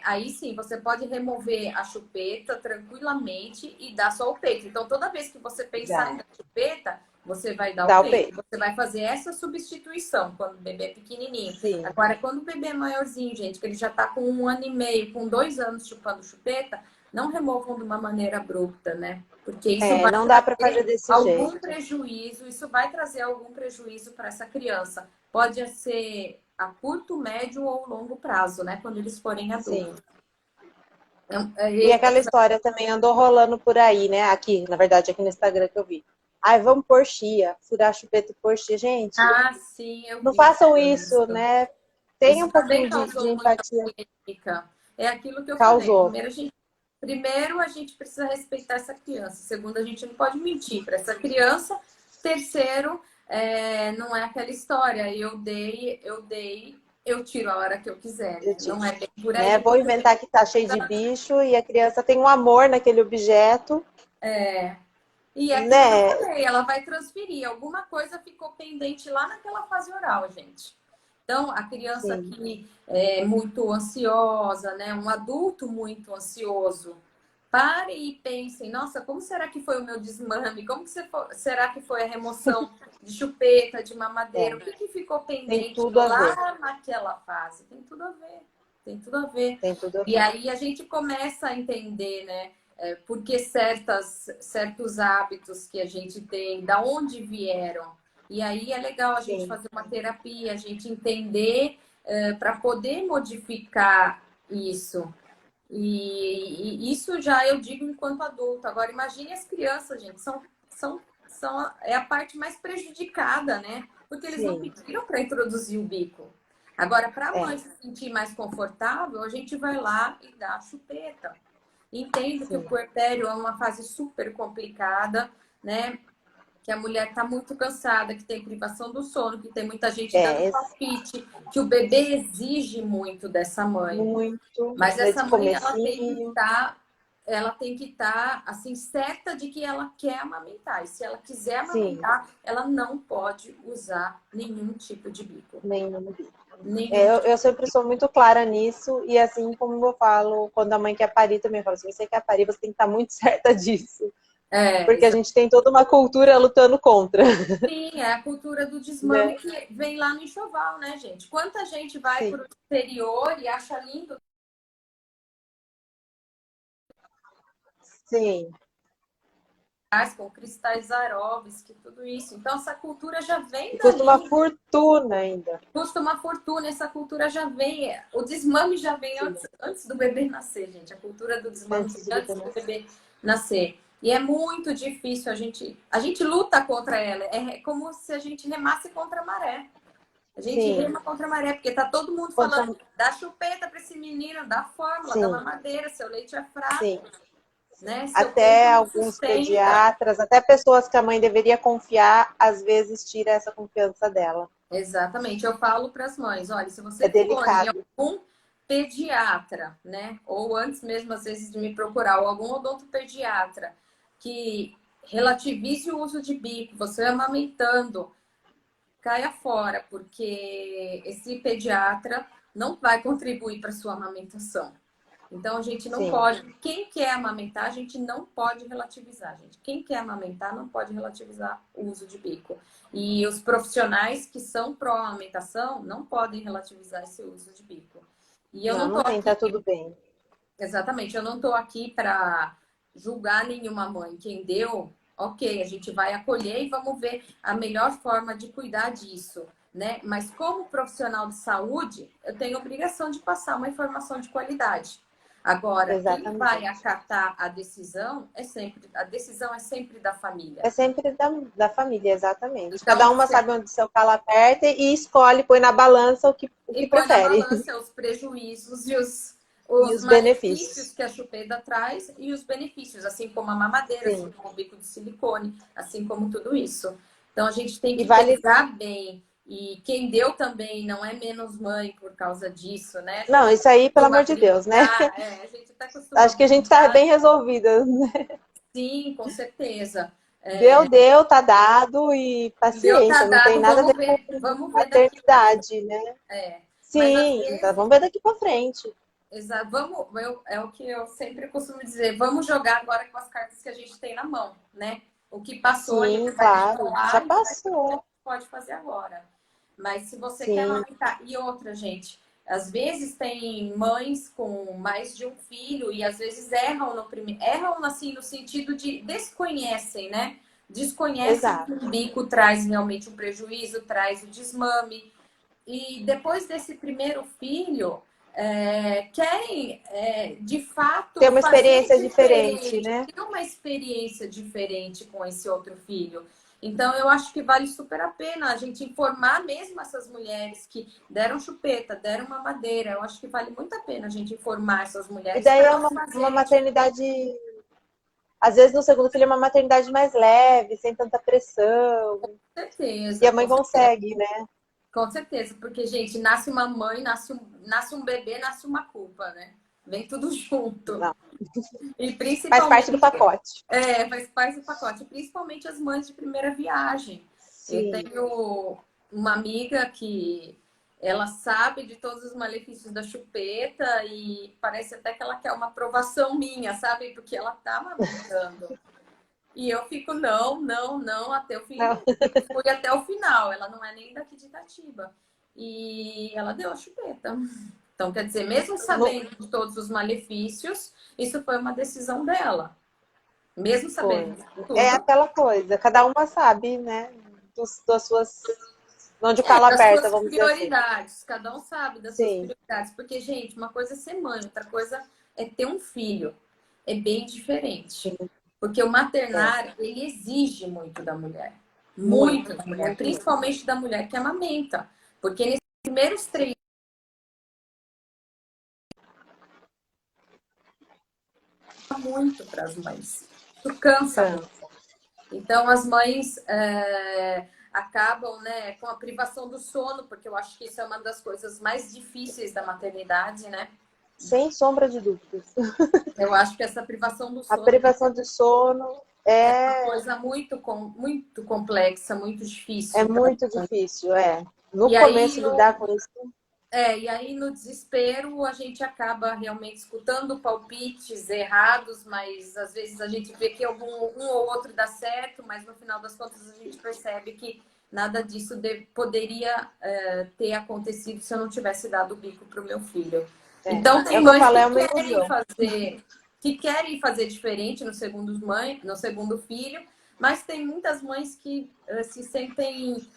aí sim, você pode remover a chupeta tranquilamente e dar só o peito. Então, toda vez que você pensar em dar chupeta, você vai dar o peito. Você vai fazer essa substituição quando o bebê é pequenininho.
Sim.
Agora, quando o bebê é maiorzinho, gente, que ele já tá com 1 ano e meio, com 2 anos chupando chupeta, não removam de uma maneira abrupta, né? Porque isso vai
não dá para fazer desse
algum
jeito.
prejuízo, isso vai trazer algum prejuízo para essa criança. Pode ser a curto, médio ou longo prazo, né? Quando eles forem adultos.
E aquela história também andou rolando por aí, né? Aqui, na verdade, aqui no Instagram que eu vi. Ai, vamos por chia, furar a chupeta por chia. Gente,
sim, eu
não façam isso, né? Tenha um pouquinho de empatia.
É aquilo que eu
Causou.
falei. Primeiro, a gente precisa respeitar essa criança. Segundo, a gente não pode mentir para essa criança. Terceiro, não é aquela história. Eu dei, eu tiro a hora que eu quiser. Não é bem por aí.
Vou inventar que tá cheio de bicho e a criança tem um amor naquele objeto.
E é que eu falei, ela vai transferir. Alguma coisa ficou pendente lá naquela fase oral, gente. Então, a criança que é muito ansiosa, né? Um adulto muito ansioso, pare e pensem, nossa, como será que foi o meu desmame? Como será que foi a remoção de chupeta, de mamadeira? O que ficou pendente lá naquela fase? Tem tudo a ver. Tem tudo a ver. E aí a gente começa a entender, né? Porque certos hábitos que a gente tem, da onde vieram. E aí é legal a gente fazer uma terapia, a gente entender para poder modificar isso. E isso já eu digo enquanto adulto. Agora, imagine as crianças, gente, é a parte mais prejudicada, né? Porque eles não pediram para introduzir o bico. Agora, para a mãe se sentir mais confortável, a gente vai lá e dá a chupeta. Entendo que o puerpério é uma fase super complicada, né? Que a mulher está muito cansada, que tem privação do sono, que tem muita gente dando palpite, que o bebê exige muito dessa mãe.
Muito.
Mas essa mãe, ela tem que estar ela tem que estar assim certa de que ela quer amamentar. E se ela quiser
Sim,
amamentar, ela não pode usar nenhum tipo de bico.
nenhum.
Nenhum
Eu sempre sou muito clara nisso, e assim como eu falo, quando a mãe quer parir também, eu falo assim, você quer parir, você tem que estar muito certa disso. Porque a
tipo.
gente tem toda uma cultura lutando contra,
Sim, é a cultura do desmame
né?
que vem lá no enxoval, né, gente? Quanta gente vai
Sim,
para o exterior e acha lindo
sim.
com cristais Swarovski, tudo isso. Então, essa cultura já
E
vem
custa uma
dali.
fortuna ainda.
Custa uma fortuna, essa cultura já vem. O desmame já vem
Sim,
antes do bebê nascer, gente. A cultura do desmame
antes de
vem
bebê
antes do
nascer.
bebê nascer. E é muito difícil a gente luta contra ela. É como se a gente remasse contra a maré. A gente
Sim,
rema contra a maré, porque tá todo mundo
contra...
falando, dá chupeta para esse menino, dá fórmula, dá
sim,
mamadeira, seu leite é
sim.
fraco, né? Seu peito
Até
não
alguns
sustenta.
pediatras, até pessoas que a mãe deveria confiar, às vezes tira essa confiança dela.
Exatamente. Eu falo para as mães, olha, se
É
você for em
delicado.
algum pediatra, né? Ou antes mesmo, às vezes, de me procurar, ou algum odontopediatra que relativize o uso de bico, você amamentando, caia fora, porque esse pediatra não vai contribuir para sua amamentação. Então, a gente não
Sim.
pode. Quem quer amamentar, a gente não pode relativizar, gente. Quem quer amamentar não pode relativizar o uso de bico. E os profissionais que são pró-amamentação não podem relativizar esse uso de bico. E eu
Não,
não tô
não tem, tá
aqui,
tudo bem.
exatamente, eu não tô aqui para julgar nenhuma mãe. Quem deu, ok, a gente vai acolher e vamos ver a melhor forma de cuidar disso. Né? Mas como profissional de saúde, eu tenho obrigação de passar uma informação de qualidade. Agora, quem vai
Exatamente.
acatar a decisão é sempre da
É
família.
sempre da família, exatamente. Cada
Então,
uma sabe onde seu calo aperta e escolhe, põe na balança o
e
que
põe na
prefere.
balança os prejuízos e
E
os
os
malefícios
benefícios.
que a chupeta traz e os benefícios, assim como a mamadeira, assim
Sim.
como o bico de silicone, assim como tudo isso. Então, a gente tem
E
que
vale.
pesar bem. E quem deu também não é menos mãe por causa disso, né? A
Não,
gente
isso aí, pelo
costuma
amor de Deus, né?
brincar, a gente até costuma
Acho que a gente tá
brincar.
bem resolvida.
Sim, com certeza.
Deu, tá dado e
Deu, tá
paciência, não tem
dado,
nada a ver com
vamos ver daqui para frente.
maternidade, né?
É. Mas às
Sim, tá,
vezes,
vamos ver daqui pra frente.
é o que eu sempre costumo dizer, vamos jogar agora com as cartas que a gente tem na mão, né? O que passou, a
Sim,
gente vai deixar
claro,
lá
já
e vai ver o que a
passou.
gente pode fazer agora. Mas se você quer
Sim,
amamentar, e outra, gente, às vezes tem mães com mais de um filho e às vezes erram no primeiro, erram assim no sentido de desconhecem, né? Desconhecem que
exato.
o bico traz realmente um prejuízo, traz o desmame. E depois desse primeiro filho, querem de
Ter
fato
uma
fazer
experiência diferente,
diferente,
né?
ter uma experiência diferente com esse outro filho. Então, eu acho que vale super a pena a gente informar mesmo essas mulheres que deram chupeta, deram mamadeira. Eu acho que vale muito a pena a gente informar essas
E
mulheres
daí
para
é
elas
uma
fazerem
maternidade, às vezes no segundo filho é uma maternidade mais leve, sem tanta pressão. E
certeza,
a mãe consegue, né?
com certeza, porque, gente, nasce uma mãe, nasce um bebê, nasce uma culpa, né? Vem tudo junto.
Não,
E
faz parte do
principalmente,
pacote.
faz parte do pacote, principalmente as mães de primeira viagem. Eu
Sim.
tenho uma amiga que ela sabe de todos os malefícios da chupeta e parece até que ela quer uma aprovação minha, sabe? Porque ela tá amamentando. E eu fico, não, não, não, até o fim.
Não.
Eu fui até o final. Ela não é nem daqui de Itatiba. E ela deu a chupeta. Então, quer dizer, mesmo
Não
sabendo de todos os malefícios, isso foi uma decisão dela. Mesmo sabendo
foi.
de
É
tudo,
aquela coisa, cada uma sabe, né? Das suas. Onde o calo
das
aperta,
suas
vamos dizer assim.
prioridades. Cada um sabe das suas
Sim,
prioridades. Porque, gente, uma coisa é ser mãe, outra coisa é ter um filho. É bem diferente.
sim.
Porque o
É.
maternar, ele exige muito da mulher. Muito
Muito,
da mulher.
muito mesmo.
Principalmente da mulher que amamenta. Porque nesses primeiros
Sim.
3 muito para as mães. Isso cansa muito.
Cansa.
Então, as mães acabam, né, com a privação do sono, porque eu acho que isso é uma das coisas mais difíceis da maternidade, né?
sem sombra de dúvidas.
Eu acho que essa privação do
A
sono
privação de sono
é uma
é,
coisa muito complexa, muito
é
difícil.
muito difícil, é. No
E aí,
começo lidar com isso,
e aí, no desespero, a gente acaba realmente escutando palpites errados, mas às vezes a gente vê que um ou outro dá certo, mas no final das contas a gente percebe que nada disso poderia ter acontecido se eu não tivesse dado o bico para o meu filho. Então,
é
tem
o que eu
mães
falo, é uma ilusão.
que querem fazer diferente no segundo filho, mas tem muitas mães que se sentem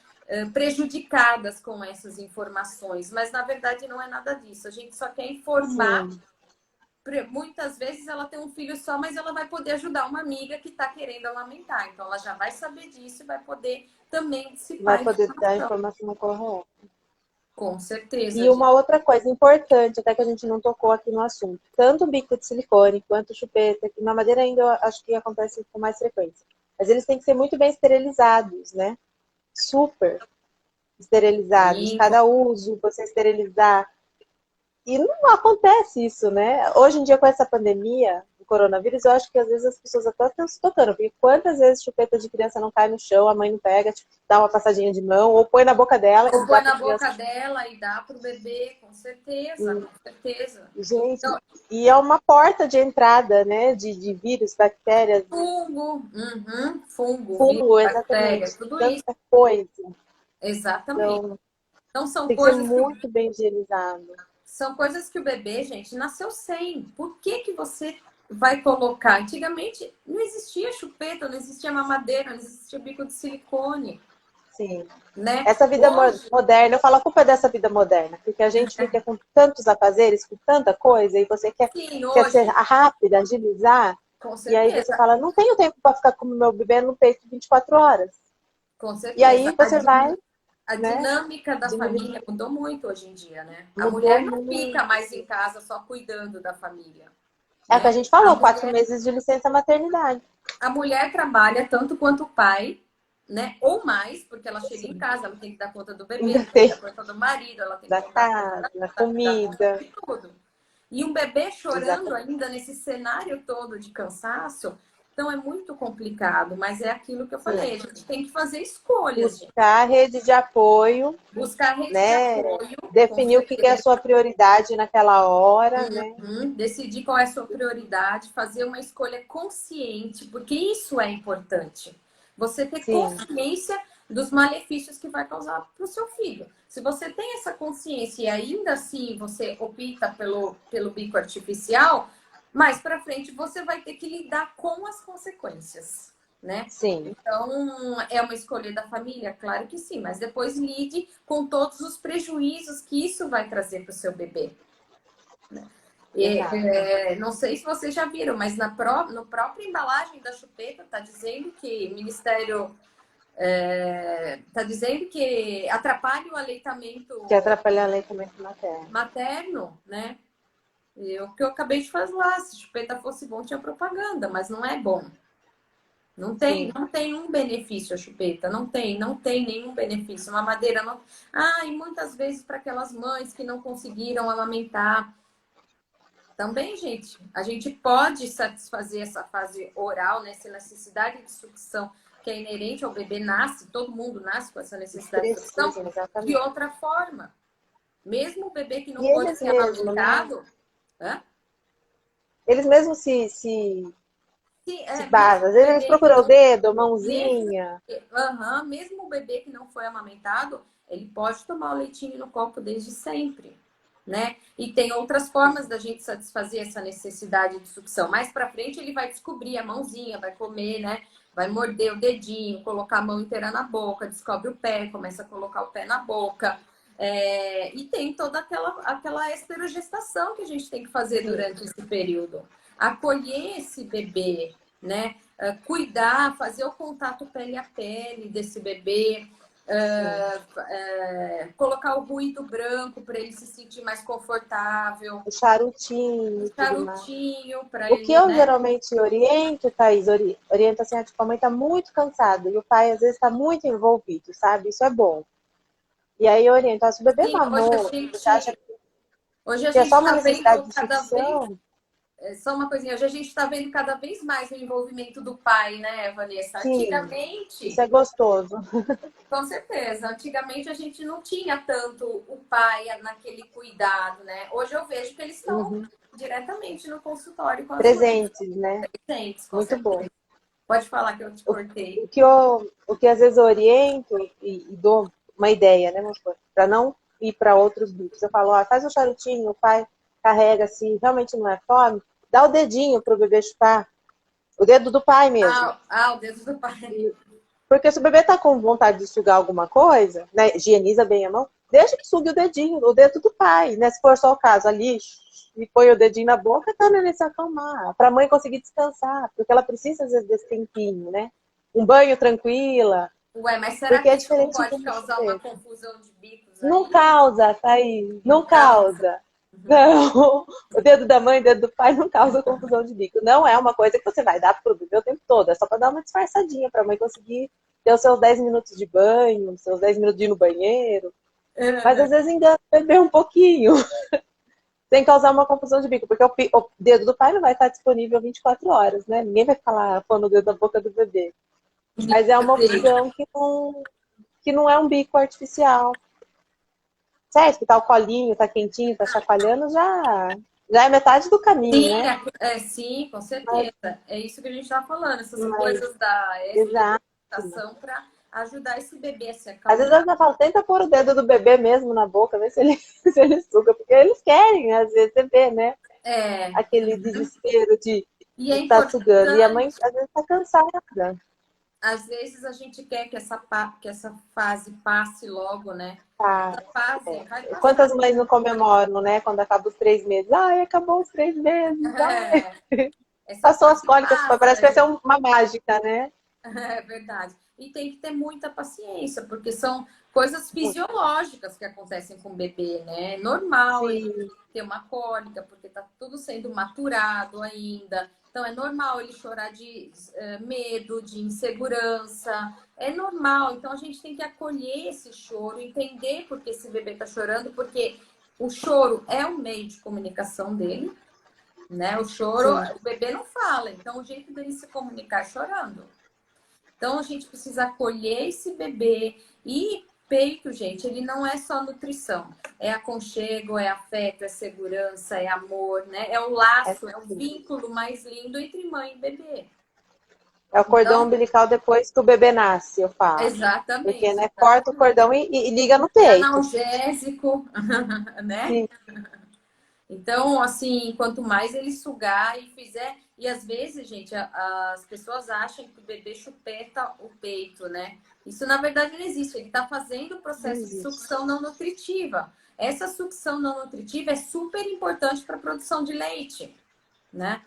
prejudicadas com essas informações, mas na verdade não é nada disso. A gente só quer informar.
Sim.
Muitas vezes ela tem um filho só, mas ela vai poder ajudar uma amiga que está querendo amamentar. Então ela já vai saber disso e vai poder também dissipar
Vai
a
poder dar a
informação.
informação correta.
Com certeza,
E
gente.
uma outra coisa importante, até que a gente não tocou aqui no assunto, tanto o bico de silicone quanto chupeta, que na madeira ainda eu acho que acontece com mais frequência, mas eles têm que ser muito bem esterilizados, né? Super esterilizados.
Sim,
Cada uso, você esterilizar. E não acontece isso, né? Hoje em dia, com essa pandemia do coronavírus, eu acho que às vezes as pessoas até estão se tocando, porque quantas vezes chupeta de criança não cai no chão, a mãe não pega, tipo, dá uma passadinha de mão, ou põe na boca dela
ou
e dá
põe
para
na
a criança.
boca dela e dá para o bebê, com certeza, com certeza.
Gente,
Então,
e é uma porta de entrada, né, de vírus, bactérias,
fungo, vírus,
fungo,
bactéria,
exatamente,
tudo isso.
tanta coisa.
Exatamente.
Então,
Então
tem que ser muito bem higienizado.
são coisas que o bebê, gente, nasceu sem. Por que que você vai colocar? Antigamente não existia chupeta, não existia mamadeira, não existia bico de silicone,
Sim.
né?
Essa vida
Hoje,
moderna, eu falo a culpa é dessa vida moderna, porque a gente fica com tantos afazeres, com tanta coisa, e você
sim,
quer ser
hoje,
rápida, agilizar,
com
e aí você
certeza,
fala, não tenho tempo para ficar com o meu bebê no peito 24 horas.
com
E aí
certeza.
você vai,
A
né,
dinâmica da
diminuir.
família mudou muito hoje em dia, né? A
Mudou
mulher não fica
muito.
mais em casa só cuidando da família,
É o que a
né?
gente falou, 4 meses de licença maternidade.
A mulher trabalha tanto quanto o pai, né? Ou mais, porque ela chega em
Sim.
casa, ela tem que dar conta do bebê,
Ainda
ela tem que
tem
dar conta do marido, ela tem
da
que dar conta
casa, da
dar conta
comida.
de tudo. E um bebê chorando
Exatamente.
ainda nesse cenário todo de cansaço, então é muito complicado, mas é aquilo que eu falei, a
Sim.
gente tem que fazer escolhas, gente.
Buscar rede de apoio,
Buscar rede de
né?
apoio, com
Definir o que é a
certeza.
sua prioridade naquela hora, né?
Decidir qual é a sua prioridade, fazer uma escolha consciente, porque isso é importante. Você ter
Sim,
consciência dos malefícios que vai causar para o seu filho. Se você tem essa consciência e ainda assim você opta pelo bico artificial, mais para frente você vai ter que lidar com as consequências, né?
sim.
Então, é uma escolha da família? Claro que sim, mas depois lide com todos os prejuízos que isso vai trazer para o seu bebê.
Exato.
Não sei se vocês já viram, mas no própria embalagem da chupeta está dizendo que o Ministério está dizendo que atrapalha o aleitamento
Que atrapalhar o leitamento materno.
materno, né? O que eu acabei de falar, se chupeta fosse bom, tinha propaganda, mas não é bom.
Sim.
Não tem um benefício a chupeta, não tem nenhum benefício. Uma madeira não. E muitas vezes para aquelas mães que não conseguiram amamentar. Também, gente, a gente pode satisfazer essa fase oral, né? Essa necessidade de sucção que é inerente ao bebê, todo mundo nasce com essa necessidade de sucção,
Precisam,
de
exatamente.
outra forma. Mesmo o bebê que não
E
pode
eles
ser
mesmos, né?
amamentado,
Eles mesmos se
mesmo
basam. Às
o
vezes eles
bebê que
procuram o
não
dedo, a
mesmo,
mãozinha.
mesmo o bebê que não foi amamentado, ele pode tomar o leitinho no copo desde sempre, né? E tem outras formas da gente satisfazer essa necessidade de sucção. Mais para frente ele vai descobrir a mãozinha, vai comer, né? Vai morder o dedinho, colocar a mão inteira na boca, descobre o pé, começa a colocar o pé na boca. E tem toda aquela esterogestação que a gente tem que fazer durante esse período. Acolher esse bebê, né? Cuidar, fazer o contato pele a pele desse bebê, colocar o ruído branco para ele se sentir mais confortável,
O charutinho
o
e tudo mais.
charutinho para
O que
ele,
eu
né?
geralmente oriento, Thaís, oriento assim, tipo, a mãe tá muito cansada e o pai às vezes está muito envolvido, sabe? Isso é bom. E aí eu oriento, se o bebê
Sim, hoje a
mamou, você acha
gente,
que
Hoje a
que é
gente
só uma
está
necessidade
vendo
de
cada vez.
sucção.
Só uma coisinha, hoje a gente está vendo cada vez mais o envolvimento do pai, né, Vanessa?
Sim,
Antigamente,
isso é gostoso.
com certeza, antigamente a gente não tinha tanto o pai naquele cuidado, né? Hoje eu vejo que eles estão
Uhum.
diretamente no consultório com as mães,
Presentes, né?
presentes, com
Muito bom.
certeza. Pode falar que eu te cortei.
O que às vezes eu oriento e dou uma ideia, né, para não ir para outros bicos. Eu falo, ó, faz um charutinho, o pai carrega, se realmente não é fome, dá o dedinho para o bebê chupar, o dedo do pai mesmo.
O dedo do pai.
Porque se o bebê tá com vontade de sugar alguma coisa, né, higieniza bem a mão, deixa que sugue o dedinho, o dedo do pai, né? Se for só o caso ali, e põe o dedinho na boca, tá neném se acalmar. Pra mãe conseguir descansar, porque ela precisa, às vezes, desse tempinho, né? Um banho tranquila,
Ué, mas será
porque
que
é
isso não
diferente
pode
do
causar uma
chupeta.
confusão de bicos
Não
aí?
causa, Thaís, não
Causa.
causa. Não, o dedo da mãe e o dedo do pai não causa confusão de bico. Não é uma coisa que você vai dar pro bebê o tempo todo, é só para dar uma disfarçadinha para a mãe conseguir ter os seus 10 minutos de banho, os seus 10 minutos de ir no banheiro. Mas às vezes engana o bebê um pouquinho, sem causar uma confusão de bico, porque o dedo do pai não vai estar disponível 24 horas, né? Ninguém vai ficar lá pondo o dedo na boca do bebê. Mas é uma opção que não é um bico artificial. Certo, que tá o colinho, tá quentinho, tá chacoalhando, já é metade do caminho,
Sim,
né?
sim, com
Mas,
certeza. É isso que a gente está falando, essas
mas
coisas da
exato.
alimentação para ajudar esse bebê a se
Às vezes
acalmar.
eu falo, tenta pôr o dedo do bebê mesmo na boca, ver se ele, se ele suga, porque eles querem, às vezes você vê, né?
É,
Aquele desespero de
e é
estar sugando. E a mãe,
importante,
às vezes, tá cansada.
às vezes a gente quer que essa fase passe logo, né?
Tá.
Essa fase vai passar.
Quantas mães não comemoram, né? Quando acaba os 3 meses. Ai, acabou os 3 meses. Ai.
É, essa
Passou as
fase
cólicas,
passa,
parece que vai ser uma mágica, né?
é verdade. E tem que ter muita paciência, porque são coisas fisiológicas que acontecem com o bebê, né? É normal ele
Sim.
ter uma cólica, porque tá tudo sendo maturado ainda. Então é normal ele chorar de medo, de insegurança. É normal. Então a gente tem que acolher esse choro, entender por que esse bebê tá chorando, porque o choro é um meio de comunicação dele, né? O choro,
Sim.
o bebê não fala, então o jeito dele se comunicar é chorando. Então, a gente precisa acolher esse bebê. E peito, gente, ele não é só nutrição. É aconchego, é afeto, é segurança, é amor, né? É o laço, é o vínculo mais lindo entre mãe e bebê.
É o cordão
Então,
umbilical depois que o bebê nasce, eu falo. Porque,
exatamente.
né, corta o cordão e liga no
É
peito.
analgésico, né?
Sim.
Então, assim, quanto mais ele sugar e fizer. E às vezes, gente, as pessoas acham que o bebê chupeta o peito, né? Isso, na verdade, não existe. Ele está fazendo o
Não
processo de
existe.
sucção não nutritiva. Essa sucção não nutritiva é super importante para a produção de leite, né?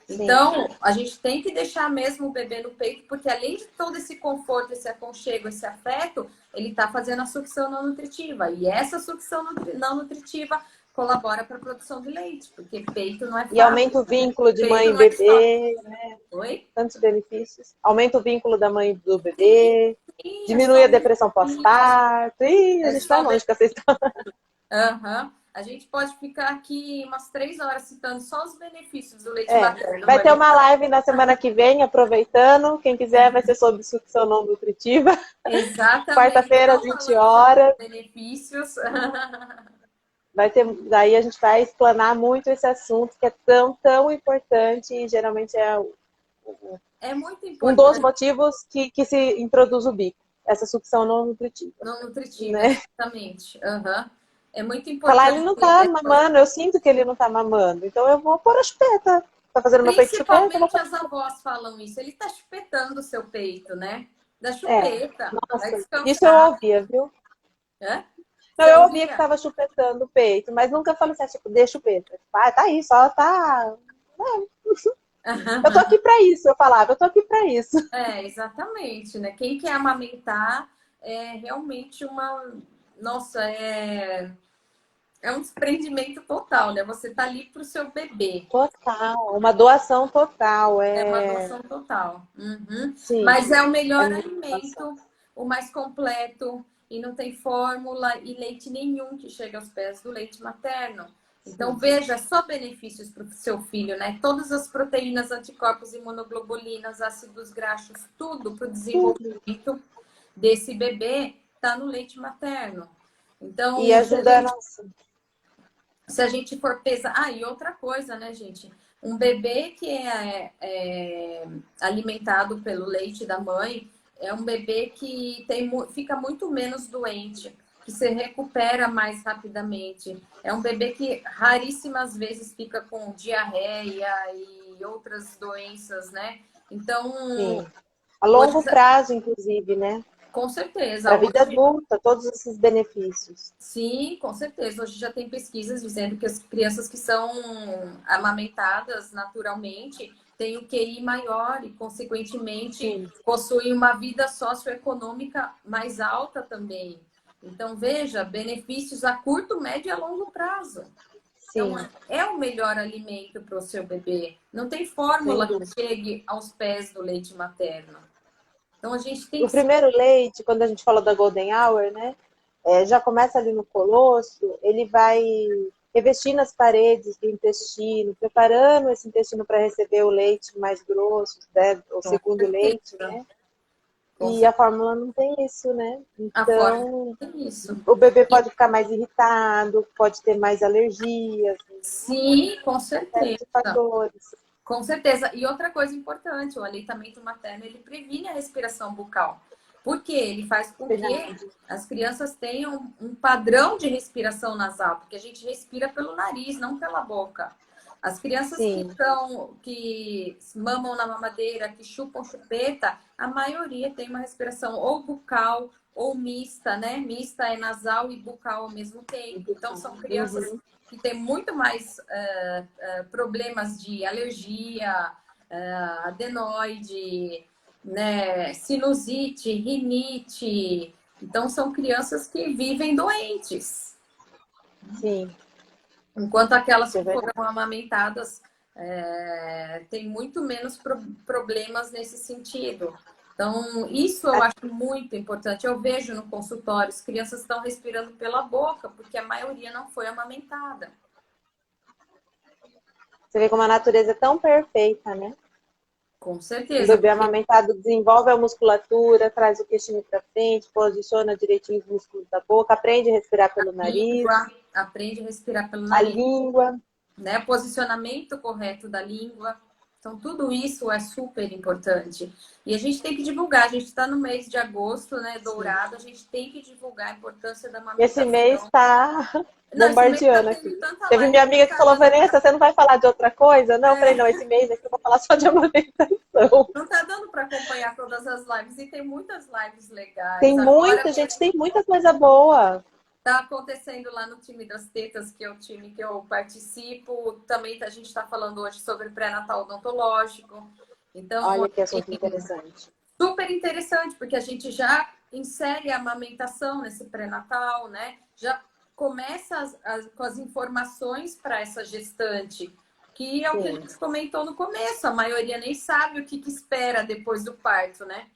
Sim.
Então, a gente tem que deixar mesmo o bebê no peito, porque além de todo esse conforto, esse aconchego, esse afeto, ele está fazendo a sucção não nutritiva. E essa sucção não nutritiva colabora para a produção de leite, porque peito não é
E
fácil.
aumenta o vínculo de mãe
Peito
e
não é só.
bebê,
Oi?
tantos benefícios. Aumenta o vínculo da mãe e do bebê,
Sim, é
diminui
só
a depressão
benefício.
pós-parto. Ih, a
É
gente vai
só
longe com essa história.
Aham. A gente pode ficar aqui umas 3 horas citando só os benefícios do leite
É.
materno,
Vai ter
Vanessa.
uma live na semana que vem, aproveitando. Quem quiser vai ser sobre sucção não nutritiva.
Exatamente,
Quarta-feira, às
só
20
falando sobre
horas.
os benefícios.
Vai ter, daí a gente vai explanar muito esse assunto que é tão, tão importante e geralmente é
É muito
um dos
importante.
motivos que se introduz o bico, essa sucção não nutritiva,
Não nutritiva,
né?
exatamente. Aham. É muito
Falar, ele
importante.
não tá mamando, eu sinto que ele não tá mamando, então eu vou pôr a chupeta. Tá fazendo meu peito chupeta? Eu vou
Principalmente
pôr...
as avós falam isso. Ele tá chupetando o seu peito, né? Da
É,
chupeta. Vai
nossa, isso eu
descansar.
ouvia, viu?
Hã?
Não,
Você
eu ouvia que
ouvia?
tava chupetando o peito, mas nunca falei assim, tipo, deixa o chupeta. Ah, tá aí, só tá... Eu tô aqui pra isso, eu falava, eu tô aqui pra isso.
É, exatamente, né? Quem quer amamentar é realmente uma. Nossa, é um desprendimento total, né? Você tá ali pro seu bebê.
Total, uma doação total,
É uma
é...
doação total. Uhum.
Sim,
Mas é o
é
melhor
muita doação.
alimento, o mais completo, e não tem fórmula e leite nenhum que chega aos pés do leite materno. Então, veja, só benefícios para o seu filho, né? Todas as proteínas, anticorpos, imunoglobulinas, ácidos graxos, tudo para o desenvolvimento desse bebê está no leite materno. Então,
E ajuda a nossa.
se a gente for pesar... Ah, e outra coisa, né, gente? Um bebê que é alimentado pelo leite da mãe é um bebê que fica muito menos doente, que se recupera mais rapidamente. É um bebê que raríssimas vezes fica com diarreia e outras doenças, né? Então,
Sim. A longo prazo, inclusive, né?
com certeza.
Para a vida adulta, todos esses benefícios.
Sim, com certeza. Hoje já tem pesquisas dizendo que as crianças que são amamentadas naturalmente têm o QI maior e, consequentemente,
Sim.
possuem uma vida socioeconômica mais alta também. Então, veja, benefícios a curto, médio e a longo prazo.
Sim.
Então, é o melhor alimento para o seu bebê. Não tem fórmula que chegue aos pés do leite materno. Então, a gente tem
o primeiro leite, quando a gente fala da Golden Hour, né? Já começa ali no colosso, ele vai revestindo as paredes do intestino, preparando esse intestino para receber o leite mais grosso, né? O segundo leite, né? E a fórmula não tem isso, né? Então, o bebê pode ficar mais irritado, pode ter mais alergias.
Sim, com certeza.
Fatores.
Com certeza. E outra coisa importante, o aleitamento materno, ele previne a respiração bucal. Porque ele faz com que as crianças tenham um padrão de respiração nasal, porque a gente respira pelo nariz, não pela boca. As crianças que mamam na mamadeira, que chupam chupeta, a maioria tem uma respiração ou bucal ou mista, né? Mista é nasal e bucal ao mesmo tempo. Então, são crianças que têm muito mais problemas de alergia, adenoide, né? Sinusite, rinite. Então, são crianças que vivem doentes.
Sim.
Enquanto aquelas que foram amamentadas têm muito menos problemas nesse sentido. Então, isso eu acho muito importante. Eu vejo no consultório, as crianças estão respirando pela boca, porque a maioria não foi amamentada.
Você vê como a natureza é tão perfeita, né?
Com certeza.
O bebê amamentado desenvolve a musculatura, traz o queixinho para frente, posiciona direitinho os músculos da boca, aprende a respirar pelo nariz.
Aprende a respirar pelo nariz.
A língua.
Né? Posicionamento correto da língua. Então, tudo isso é super importante. E a gente tem que divulgar. A gente está no mês de agosto, né? Dourado. A gente tem que divulgar a importância da amamentação.
Esse mês está bombardeando aqui. Teve minha amiga que falou, Vanessa, você não vai falar de outra coisa? Não, eu falei, não, esse mês aqui eu vou falar só de amamentação.
Não está dando para acompanhar todas as lives. E tem muitas lives legais.
Tem muita, gente, tem muita coisa boa.
Está acontecendo lá no time das tetas, que é o time que eu participo. Também a gente está falando hoje sobre pré-natal odontológico. Então,
olha que assunto interessante.
Super interessante, porque a gente já insere a amamentação nesse pré-natal, né? Já começa com as informações para essa gestante, que é o que a gente comentou no começo. A maioria nem sabe o que espera depois do parto, né?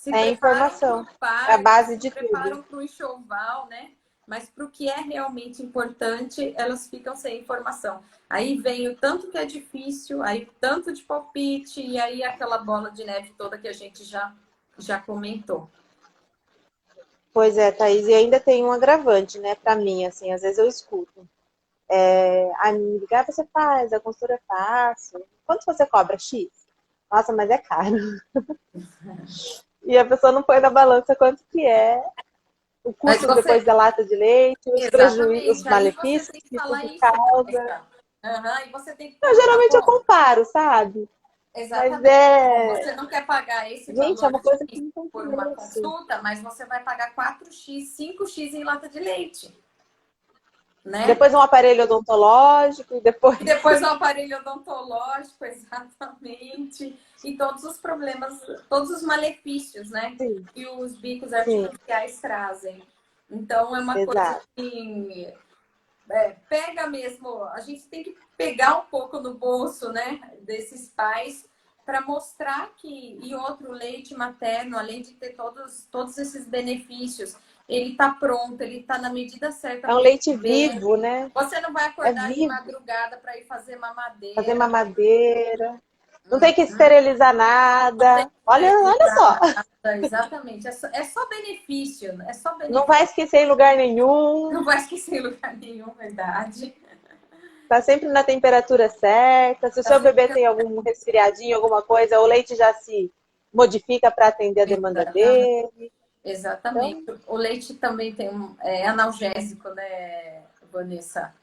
É informação. É a base de tudo.
Preparam para o enxoval, né? Mas para o que é realmente importante, elas ficam sem informação. Aí vem o tanto que é difícil, aí tanto de palpite, e aí aquela bola de neve toda que a gente já comentou.
Pois é, Thaís, e ainda tem um agravante, né, para mim, assim, às vezes eu escuto. A me ligar, você faz, a consultora é fácil. Quanto você cobra? X? Nossa, mas é caro. E a pessoa não põe na balança quanto que é o custo depois da lata de leite, os prejuízos, os malefícios que isso causa.
E você tem que...
Geralmente eu comparo, sabe?
Exatamente.
Mas
você não quer pagar esse
valor,
é uma coisa
que não
por uma consulta, mas você vai pagar 4x, 5x em lata de leite. Né?
Depois um aparelho odontológico, e depois
um aparelho odontológico, exatamente. E todos os problemas, todos os malefícios, né?
Sim.
Que os bicos artificiais trazem. Então, é uma coisa que pega mesmo. A gente tem que pegar um pouco no bolso, né? Desses pais, para mostrar que... E outro, leite materno, além de ter todos esses benefícios, ele tá pronto, ele tá na medida certa
É um
para
leite
o bebê.
vivo, né?
Você não vai
É
acordar de
vivo.
madrugada para ir fazer
Fazer
mamadeira.
mamadeira. Não tem que
Uhum.
esterilizar
Não tem
nada.
que
Olha
esterilizar
só.
nada, exatamente. É só benefício, é só
Não
benefício.
vai esquecer em lugar nenhum.
Não vai esquecer em lugar nenhum, verdade.
Tá sempre na temperatura certa. Se o
Tá
seu bebê
sempre...
tem algum resfriadinho, alguma coisa, o leite já se modifica para atender a demanda
Exatamente.
dele.
Exatamente.
Então,
O leite também tem analgésico, né, Vanessa?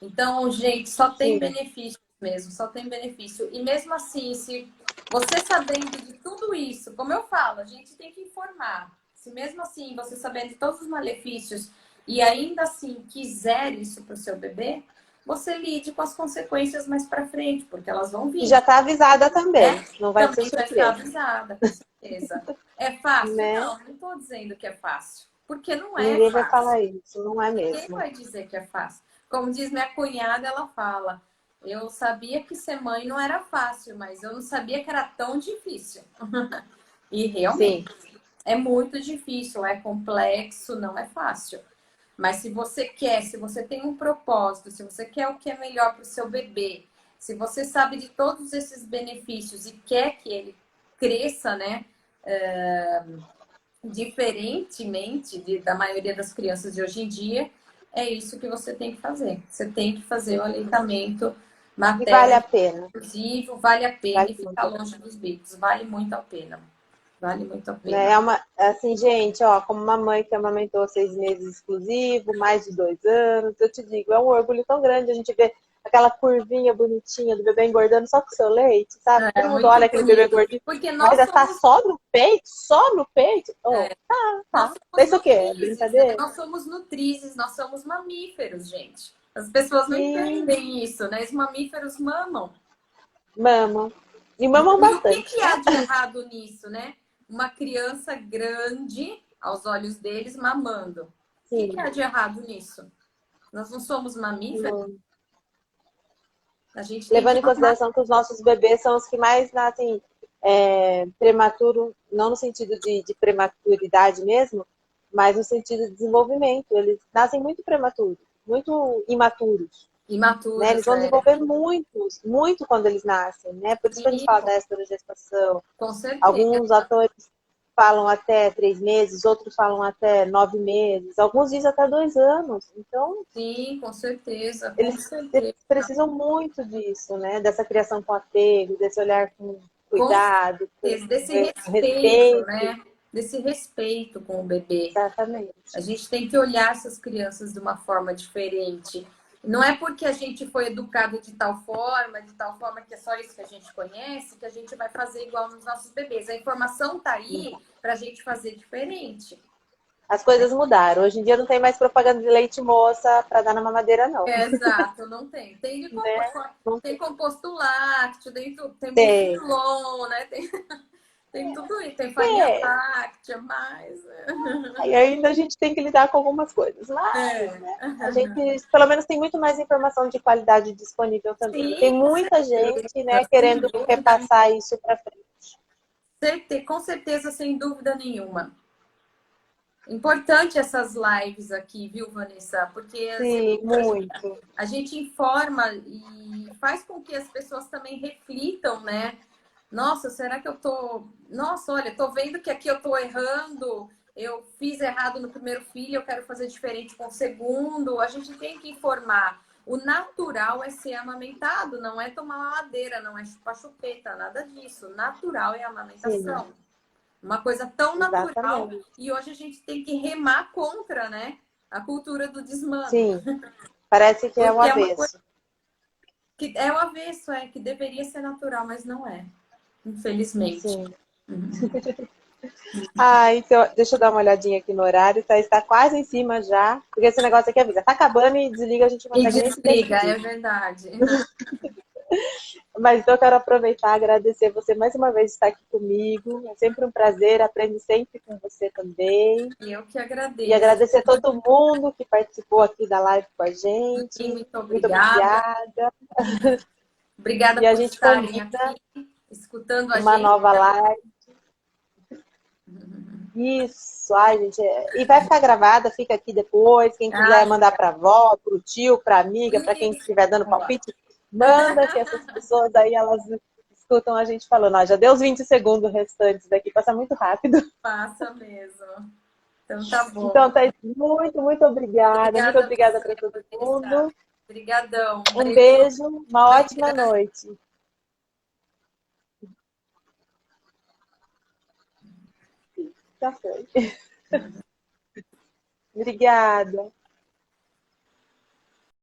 Então, gente, só tem
sim.
benefício mesmo, só tem benefício. E mesmo assim, se você sabendo de tudo isso, como eu falo, a gente tem que informar. Se mesmo assim você sabendo de todos os malefícios e ainda assim quiser isso para o seu bebê, você lide com as consequências mais para frente, porque elas vão
E
vir,
já está avisada também.
né?
Não vai ser
Também vai ficar
surpresa,
avisada, com certeza. É fácil?
né?
Não, não estou dizendo que é fácil, porque não é
Ninguém vai
fácil.
falar isso, não é
Ninguém
mesmo.
vai dizer que é fácil. Como diz minha cunhada, ela fala: eu sabia que ser mãe não era fácil, mas eu não sabia que era tão difícil. E
Sim.
realmente é muito difícil, é complexo, não é fácil. Mas se você quer, se você tem um propósito, se você quer o que é melhor para o seu bebê, se você sabe de todos esses benefícios e quer que ele cresça, né? Diferentemente da maioria das crianças de hoje em dia, é isso que você tem que fazer. Você tem que fazer o aleitamento
E vale
materno
a pena.
exclusivo, vale a pena
Vale
e
muito
ficar
a pena.
longe dos bicos, vale muito a pena. Vale muito a
Né?
pena.
É uma, assim, gente, ó, como uma mãe que amamentou 6 meses exclusivo, mais de 2 anos, eu te digo, é um orgulho tão grande a gente ver aquela curvinha bonitinha do bebê engordando só com o seu leite, sabe?
É
Todo mundo
muito
olha aquele bebê
bonito,
gordinho,
porque nós
olha, tá
somos,
só no peito, só no peito. Oh,
nós
tá.
somos
Isso o quê? É
nutrizes, né?
brincadeira?
Nós somos nutrizes, nós somos mamíferos, gente. As pessoas não
Sim,
entendem isso, né? Os mamíferos mamam.
mamam. E mamam
E o que,
bastante,
que
né?
há de errado nisso, né? Uma criança grande, aos olhos deles, mamando. O que
Sim.
há de errado nisso? Nós não somos mamíferos? A gente tem que
Levando em
mamar.
consideração que os nossos bebês são os que mais nascem prematuro, não no sentido de prematuridade mesmo, mas no sentido de desenvolvimento. Eles nascem muito prematuros, muito imaturos. Né? Eles
Imaturos,
vão desenvolver muito quando eles nascem, né? Por isso que a gente
sim,
fala da esterogestação.
com certeza.
Alguns atores falam até 3 meses, outros falam até 9 meses, alguns dizem até 2 anos. Então,
Sim, com certeza, com
eles
certeza.
precisam muito disso, né? Dessa criação com apego, desse olhar com
Com
cuidado, com
certeza. Desse respeito,
respeito.
né? Desse respeito com o bebê. A
Exatamente.
gente tem que olhar essas crianças de uma forma diferente. Não é porque a gente foi educado de tal forma que é só isso que a gente conhece, que a gente vai fazer igual nos nossos bebês. A informação tá aí para a gente fazer diferente.
As coisas mudaram. Hoje em dia não tem mais propaganda de leite moça para dar na mamadeira, não.
Exato, não tem. Tem de
Né?
composto,
Não
tem composto lácteo, tem
tem.
bucilon, né? Tem tudo isso, tem farinha
É.
láctea, mas.
E ainda a gente tem que lidar com algumas coisas. Mas,
É.
né, a gente, pelo menos, tem muito mais informação de qualidade disponível também. E tem
Sim, com
muita
certeza,
gente, né,
sem
querendo
dúvida,
repassar isso para frente.
com certeza, sem dúvida nenhuma. Importante essas lives aqui, viu, Vanessa? Porque assim,
Sim, muito.
a gente informa e faz com que as pessoas também reflitam, né? Nossa, será que eu tô. Nossa, olha, tô vendo que aqui eu tô errando. Eu fiz errado no primeiro filho, eu quero fazer diferente com o segundo. A gente tem que informar. O natural é ser amamentado, não é tomar mamadeira, não é chupar chupeta, nada disso. O natural é a
Sim,
amamentação. Uma coisa tão natural
exatamente.
e hoje a gente tem que remar contra, né? A cultura do desmame.
Sim, parece que é o
Porque é uma coisa
avesso.
que é o avesso, que deveria ser natural, mas não é, infelizmente.
Sim. Ah, então, deixa eu dar uma olhadinha aqui no horário, tá? Está quase em cima já, porque esse negócio aqui avisa. Tá acabando e desliga, a gente não
E
consegue nem se
desliga, é
despedir.
verdade.
Mas então eu quero aproveitar e agradecer você mais uma vez de estar aqui comigo. É sempre um prazer, aprendo sempre com você também.
E eu que
E
agradeço.
agradecer a todo mundo que participou aqui da live com a
E
gente.
muito
Muito
obrigada.
obrigada.
Obrigada
E a
por
gente
estarem
combina
aqui, escutando a
uma
gente.
nova live. Isso, ai, gente. E vai ficar gravada, fica aqui depois. Quem quiser
Ai,
mandar para avó, para o tio, para amiga, para quem
isso.
estiver dando
Boa.
palpite, manda que essas pessoas aí elas escutam a gente falando. Ó, já deu os 20 segundos restantes daqui, passa muito rápido.
Passa mesmo. Então tá bom.
Então, Thaís, muito, muito obrigada. Muito
Obrigada a
obrigada
você,
para todo
Vanessa.
mundo.
Obrigadão. Um
Um
beijo
beijo, uma
bem
ótima
grande.
noite. Já foi. Obrigada.